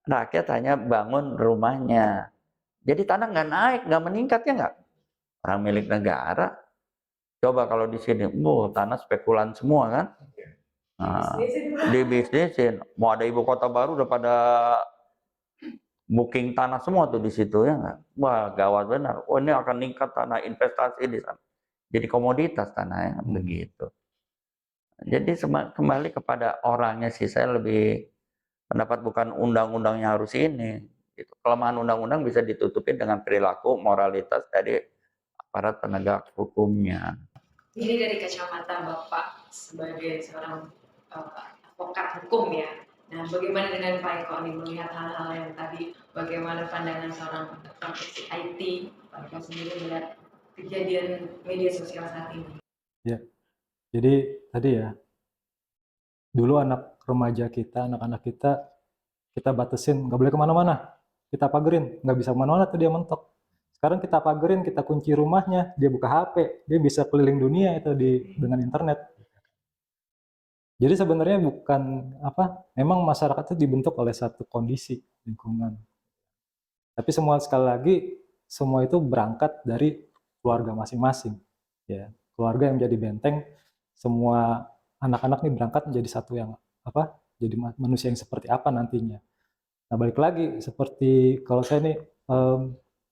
Speaker 2: Rakyat hanya bangun rumahnya. Jadi tanah nggak naik, nggak meningkat, ya nggak? Orang milik negara. Coba kalau di sini, tanah spekulan semua kan? Nah, dibisnisin. Mau ada ibu kota baru udah pada booking tanah semua tuh di situ, ya nggak? Wah, gawat benar. Oh, ini akan meningkat tanah investasi di sana. Jadi komoditas tanahnya begitu. Jadi kembali kepada orangnya sih, saya lebih pendapat bukan undang-undangnya harus ini. Gitu. Kelemahan undang-undang bisa ditutupin dengan perilaku moralitas dari aparat penegak hukumnya.
Speaker 3: Ini dari kacamata Bapak sebagai seorang advokat hukum ya. Nah, bagaimana dengan Pak Eko nih melihat hal-hal yang tadi, bagaimana pandangan seorang praktisi IT, Pak Eko sendiri melihat kejadian media sosial saat ini?
Speaker 4: Ya, jadi tadi ya, dulu anak remaja kita, anak-anak kita batasin, nggak boleh kemana-mana, kita pagerin, nggak bisa kemana-mana tuh dia mentok. Sekarang kita pagerin, kita kunci rumahnya, dia buka HP, dia bisa keliling dunia itu dengan internet. Jadi sebenarnya bukan memang masyarakat itu dibentuk oleh satu kondisi lingkungan. Tapi sekali lagi semua itu berangkat dari keluarga masing-masing. Ya, keluarga yang menjadi benteng, semua anak-anak ini berangkat menjadi satu yang jadi manusia yang seperti apa nantinya. Nah, balik lagi seperti kalau saya nih,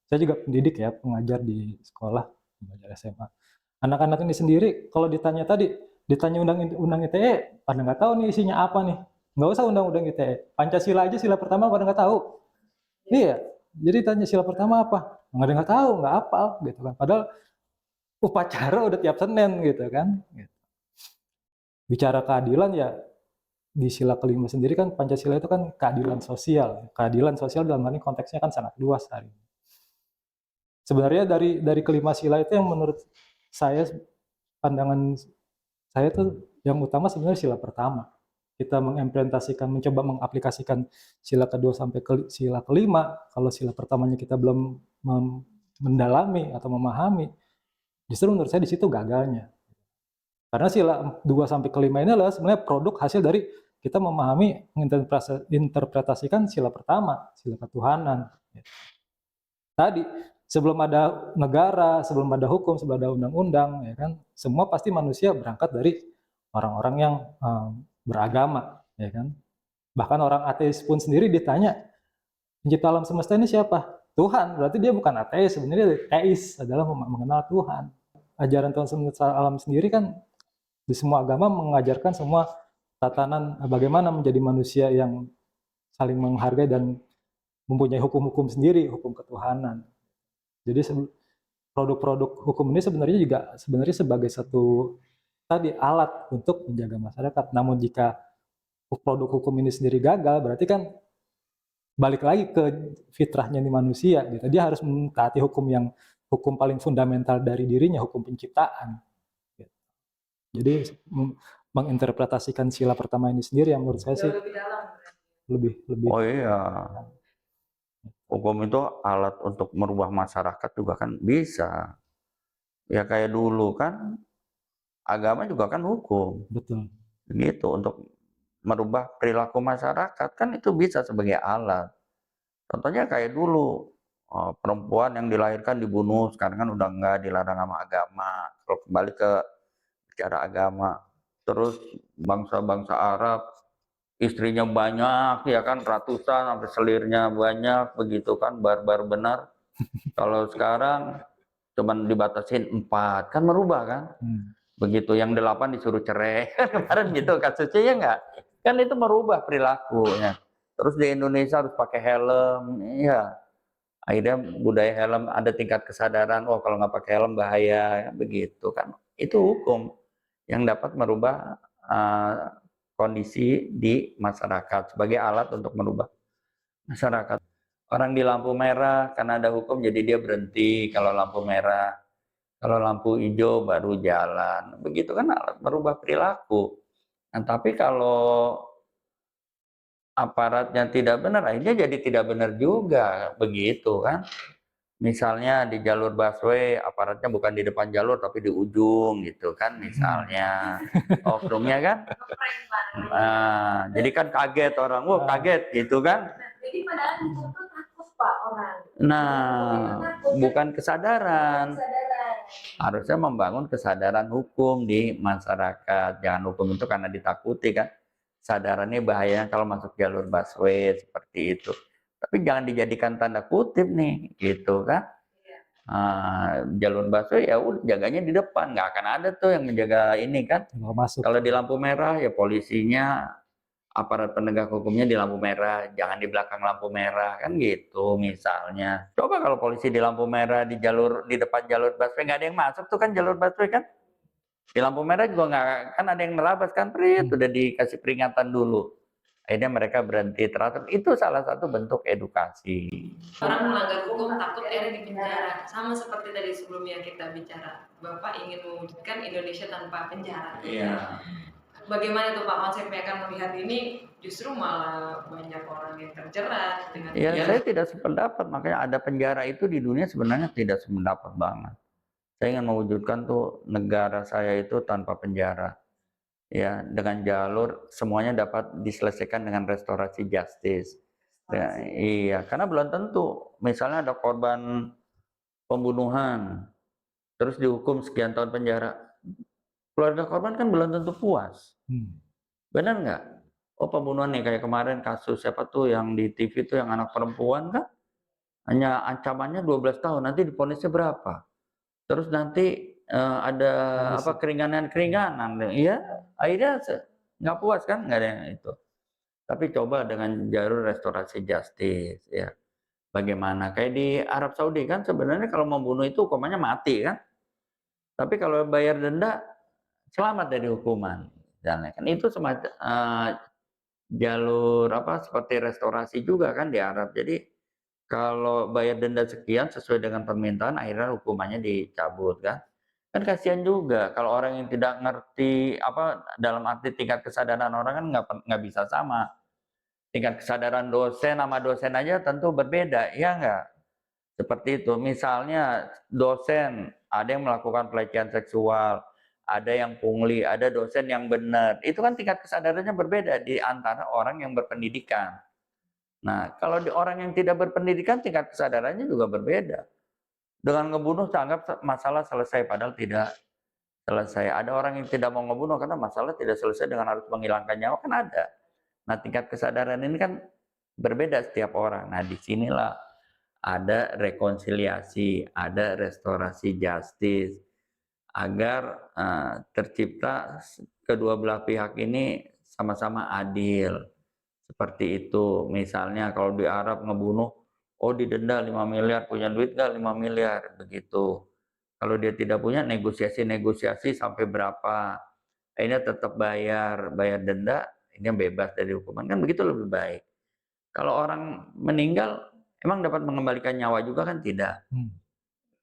Speaker 4: saya juga pendidik ya, pengajar di sekolah, pengajar SMA. Anak-anak ini sendiri kalau ditanya undang-undang ITE, pada nggak tahu nih isinya apa nih. Nggak usah undang-undang ITE, Pancasila aja sila pertama pada nggak tahu. Iya, jadi tanya sila pertama apa? Nggak tahu, nggak hafal gitu kan. Padahal upacara udah tiap Senin gitu kan. Bicara keadilan ya, di sila kelima sendiri kan Pancasila itu kan keadilan sosial. Keadilan sosial dalam hal ini konteksnya kan sangat luas hari ini. Sebenarnya dari kelima sila itu yang menurut saya, pandangan saya tuh yang utama sebenarnya sila pertama. Kita mencoba mengaplikasikan sila kedua sampai sila kelima. Kalau sila pertamanya kita belum mendalami atau memahami, justru menurut saya di situ gagalnya. Karena sila 2 sampai kelima ini adalah sebenarnya produk hasil dari kita memahami, menginterpretasikan sila pertama, sila ketuhanan. Tadi, sebelum ada negara, sebelum ada hukum, sebelum ada undang-undang, ya kan, semua pasti manusia berangkat dari orang-orang yang beragama, ya kan. Bahkan orang ateis pun sendiri ditanya, pencipta alam semesta ini siapa? Tuhan. Berarti dia bukan ateis, sebenarnya teis adalah mengenal Tuhan. Ajaran Tuhan semesta alam sendiri kan di semua agama mengajarkan semua tatanan bagaimana menjadi manusia yang saling menghargai dan mempunyai hukum-hukum sendiri, hukum ketuhanan. Jadi produk-produk hukum ini sebenarnya sebagai satu alat untuk menjaga masyarakat. Namun jika produk hukum ini sendiri gagal, berarti kan balik lagi ke fitrahnya di manusia. Gitu. Dia harus mentaati hukum paling fundamental dari dirinya, hukum penciptaan. Gitu. Jadi menginterpretasikan sila pertama ini sendiri yang menurut saya sih lebih.
Speaker 2: Oh iya, hukum itu alat untuk merubah masyarakat juga kan bisa. Ya kayak dulu kan agama juga kan hukum.
Speaker 4: Betul.
Speaker 2: Gitu, untuk merubah perilaku masyarakat kan itu bisa sebagai alat. Contohnya kayak dulu perempuan yang dilahirkan dibunuh, sekarang kan udah enggak, dilarang sama agama. Kalau kembali ke bicara agama, terus bangsa-bangsa Arab istrinya banyak ya kan, ratusan sampai selirnya banyak begitu kan, barbar benar. Kalau sekarang cuman dibatasin 4, kan merubah kan. Begitu yang 8 disuruh cerai kemarin gitu kasusnya, ya enggak, kan itu merubah perilakunya. Terus di Indonesia harus pakai helm, ya akhirnya budaya helm ada tingkat kesadaran, oh kalau nggak pakai helm bahaya, begitu kan. Itu hukum yang dapat merubah kondisi di masyarakat sebagai alat untuk merubah masyarakat. Orang di lampu merah karena ada hukum jadi dia berhenti kalau lampu merah. Kalau lampu hijau baru jalan. Begitu kan alat merubah perilaku. Nah, tapi kalau aparatnya tidak benar, akhirnya jadi tidak benar juga, begitu kan. Misalnya di jalur busway, aparatnya bukan di depan jalur tapi di ujung gitu kan misalnya. Oknumnya kan.
Speaker 3: Ngeprank, Pak.
Speaker 2: Nah, jadi kan kaget orang, wah kaget gitu kan.
Speaker 3: Jadi padahal di situ takut Pak orang.
Speaker 2: Nah, bukan kesadaran.
Speaker 3: Kesadaran.
Speaker 2: Harusnya membangun kesadaran hukum di masyarakat. Jangan hukum itu karena ditakuti kan. Kesadarannya bahaya kalau masuk jalur busway seperti itu. Tapi jangan dijadikan tanda kutip nih, gitu kan. Jalur busway ya udah jaganya di depan, nggak akan ada tuh yang menjaga ini kan.
Speaker 4: Kalau masuk.
Speaker 2: Kalau di lampu merah ya polisinya, aparat penegak hukumnya di lampu merah, jangan di belakang lampu merah kan gitu misalnya. Coba kalau polisi di lampu merah di depan jalur busway nggak ada yang masuk tuh kan jalur busway kan. Di lampu merah juga nggak kan ada yang nerabas kan, udah dikasih peringatan dulu. Akhirnya mereka berhenti teratur. Itu salah satu bentuk edukasi.
Speaker 3: Orang melanggar hukum takut akhirnya di penjara. Sama seperti tadi sebelumnya kita bicara, Bapak ingin mewujudkan Indonesia tanpa penjara.
Speaker 2: Iya.
Speaker 3: Bagaimana tuh Pak konsepnya akan melihat ini justru malah banyak orang yang terjerat dengan
Speaker 2: Ya, saya tidak sependapat, makanya ada penjara itu di dunia sebenarnya tidak sependapat banget. Saya ingin mewujudkan tuh negara saya itu tanpa penjara. Ya, dengan jalur semuanya dapat diselesaikan dengan restorasi justice. Ya, iya, karena belum tentu. Misalnya ada korban pembunuhan, terus dihukum sekian tahun penjara. Keluarga korban kan belum tentu puas. Benar nggak? Oh pembunuhan nih kayak kemarin kasus siapa tuh yang di TV tuh yang anak perempuan kan hanya ancamannya 12 tahun, nanti divonisnya berapa? Terus nanti ada apa keringanan, iya akhirnya nggak puas kan, nggak ada yang itu. Tapi coba dengan jalur restorasi justice ya, bagaimana? Kayak di Arab Saudi kan sebenarnya kalau membunuh itu hukumannya mati kan, tapi kalau bayar denda selamat dari hukuman. Dan kan itu semacam jalur apa seperti restorasi juga kan di Arab. Jadi kalau bayar denda sekian sesuai dengan permintaan, akhirnya hukumannya dicabut kan. Kan kasihan juga kalau orang yang tidak ngerti apa dalam arti tingkat kesadaran orang kan nggak bisa sama. Tingkat kesadaran dosen sama dosen aja tentu berbeda, ya nggak? Seperti itu. Misalnya dosen ada yang melakukan pelecehan seksual, ada yang pungli, ada dosen yang benar. Itu kan tingkat kesadarannya berbeda di antara orang yang berpendidikan. Nah, kalau di orang yang tidak berpendidikan tingkat kesadarannya juga berbeda. Dengan ngebunuh anggap masalah selesai, padahal tidak selesai. Ada orang yang tidak mau ngebunuh karena masalah tidak selesai dengan harus menghilangkan nyawa, kan ada. Nah, tingkat kesadaran ini kan berbeda setiap orang. Nah, disinilah ada rekonsiliasi, ada restorasi justice, agar tercipta kedua belah pihak ini sama-sama adil. Seperti itu. Misalnya kalau di Arab ngebunuh, oh didenda 5 miliar, punya duit nggak 5 miliar, begitu. Kalau dia tidak punya, negosiasi sampai berapa, akhirnya tetap bayar denda, ini bebas dari hukuman, kan begitu lebih baik. Kalau orang meninggal, emang dapat mengembalikan nyawa juga kan tidak?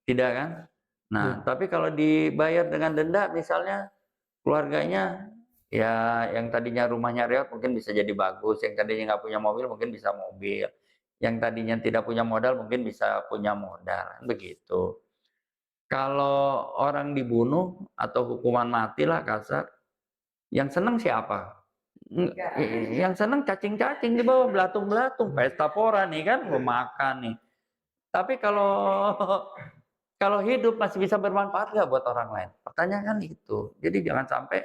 Speaker 2: Tidak kan? Nah, tapi kalau dibayar dengan denda, misalnya keluarganya, ya yang tadinya rumahnya reot mungkin bisa jadi bagus, yang tadinya nggak punya mobil mungkin bisa mobil, yang tadinya tidak punya modal mungkin bisa punya modal, begitu. Kalau orang dibunuh atau hukuman mati lah kasar, yang seneng siapa? Yang seneng cacing-cacing di bawah, belatung-belatung, pesta pora nih kan, mau makan nih. Tapi kalau hidup masih bisa bermanfaat nggak buat orang lain? Pertanyaan kan itu. Jadi jangan sampai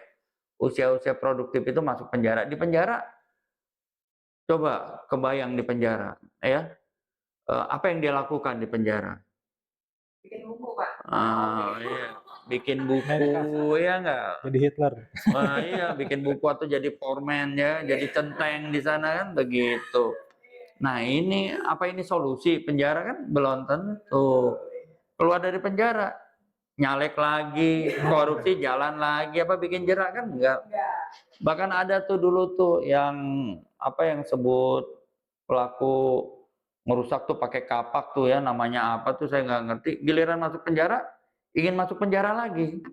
Speaker 2: usia-usia produktif itu masuk penjara. Di penjara, coba kebayang di penjara, ya apa yang dia lakukan di penjara?
Speaker 3: bikin buku Pak.
Speaker 2: Iya. Bikin buku, ya nggak?
Speaker 4: Jadi Hitler.
Speaker 2: Wah, iya, bikin buku atau jadi foreman ya, jadi centeng di sana kan begitu. Nah ini apa ini solusi? Penjara kan belum tentu. Keluar dari penjara, nyalek lagi, korupsi jalan lagi, apa bikin jerak kan enggak. Bahkan ada tuh dulu tuh yang apa yang sebut pelaku ngerusak tuh pakai kapak tuh ya, namanya apa tuh saya nggak ngerti. Giliran masuk penjara, ingin masuk penjara lagi.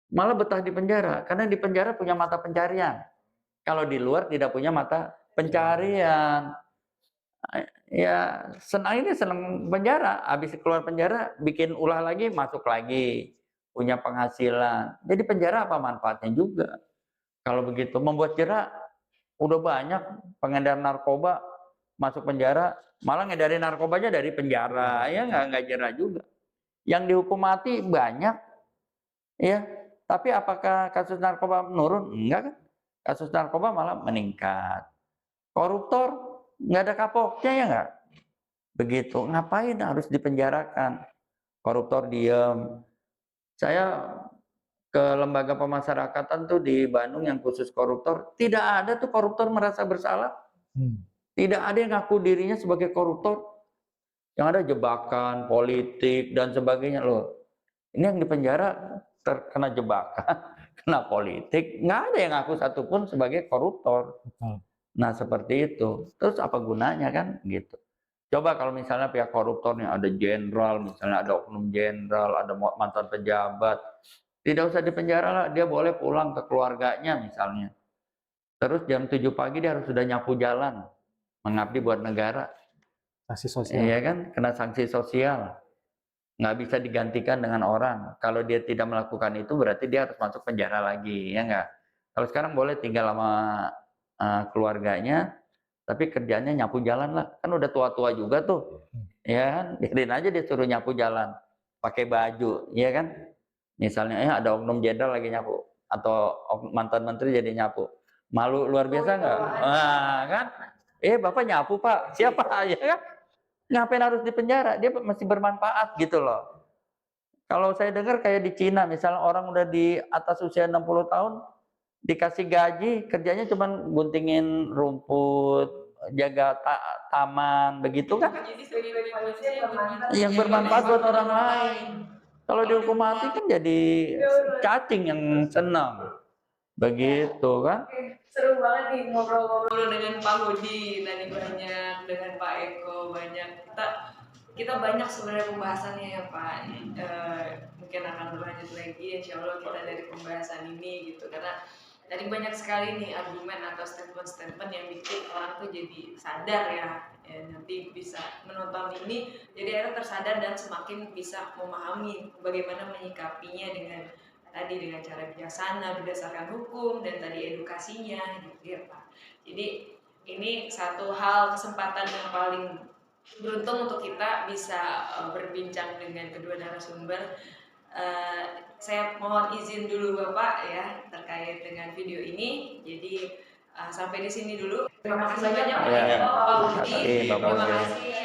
Speaker 2: Malah betah di penjara, karena di penjara punya mata pencarian. Kalau di luar tidak punya mata pencarian. Ya senang penjara, habis keluar penjara bikin ulah lagi, masuk lagi, punya penghasilan. Jadi penjara apa manfaatnya juga? Kalau begitu membuat jerah, udah banyak pengedar narkoba masuk penjara, malah ngedarin narkobanya dari penjara, ya nggak jerah juga. Yang dihukum mati banyak, ya. Tapi apakah kasus narkoba menurun? Enggak kan? Kasus narkoba malah meningkat. Koruptor nggak ada kapoknya ya nggak? Begitu. Ngapain harus dipenjarakan? Koruptor diem. Saya ke lembaga pemasyarakatan tuh di Bandung yang khusus koruptor, tidak ada tuh koruptor merasa bersalah. Tidak ada yang ngaku dirinya sebagai koruptor. Yang ada jebakan, politik, dan sebagainya loh. Ini yang di penjara terkena jebakan, kena politik, nggak ada yang ngaku satupun sebagai koruptor. Nah seperti itu. Terus apa gunanya kan gitu. Coba kalau misalnya pihak koruptornya ada jenderal, misalnya ada oknum jenderal, ada mantan pejabat, tidak usah dipenjara lah, dia boleh pulang ke keluarganya misalnya. Terus jam 7 pagi dia harus sudah nyapu jalan, mengabdi buat negara.
Speaker 4: Sanksi sosial.
Speaker 2: Iya kan, kena sanksi sosial. Nggak bisa digantikan dengan orang. Kalau dia tidak melakukan itu berarti dia harus masuk penjara lagi, ya nggak? Kalau sekarang boleh tinggal sama keluarganya, tapi kerjanya nyapu jalan lah, kan udah tua-tua juga tuh, ya kan, biarin aja dia suruh nyapu jalan, pakai baju, ya kan, misalnya ada oknum jenderal lagi nyapu, atau mantan menteri jadi nyapu, malu luar biasa nggak? Nah, kan, bapak nyapu pak, siapa ya kan, ngapain harus dipenjara, dia masih bermanfaat gitu loh. Kalau saya dengar kayak di Cina, misalnya orang udah di atas usia 60 tahun, dikasih gaji, kerjanya cuma guntingin rumput, jaga taman, begitu kan?
Speaker 3: Jadi sebagai manusia
Speaker 2: Yang bermanfaat buat orang lain. Kalau dihukum mati kan jadi cacing yang senang, begitu kan?
Speaker 3: Seru banget nih ngobrol-ngobrol dengan Pak Hudi tadi, banyak dengan Pak Eko, banyak kita banyak sebenarnya pembahasannya ya Pak. Mungkin akan berlanjut lagi insya Allah kita dari pembahasan ini gitu, karena tadi banyak sekali nih argumen atau statement-statement yang bikin orang tuh jadi sadar ya, nanti bisa menonton ini jadi akhirnya tersadar dan semakin bisa memahami bagaimana menyikapinya dengan tadi dengan cara bijaksana berdasarkan hukum dan tadi edukasinya gitu ya Pak. Jadi ini satu hal kesempatan yang paling beruntung untuk kita bisa berbincang dengan kedua narasumber. Saya mohon izin dulu Bapak ya terkait dengan video ini. Jadi sampai di sini dulu. Terima kasih banyak Pak Budi. Terima kasih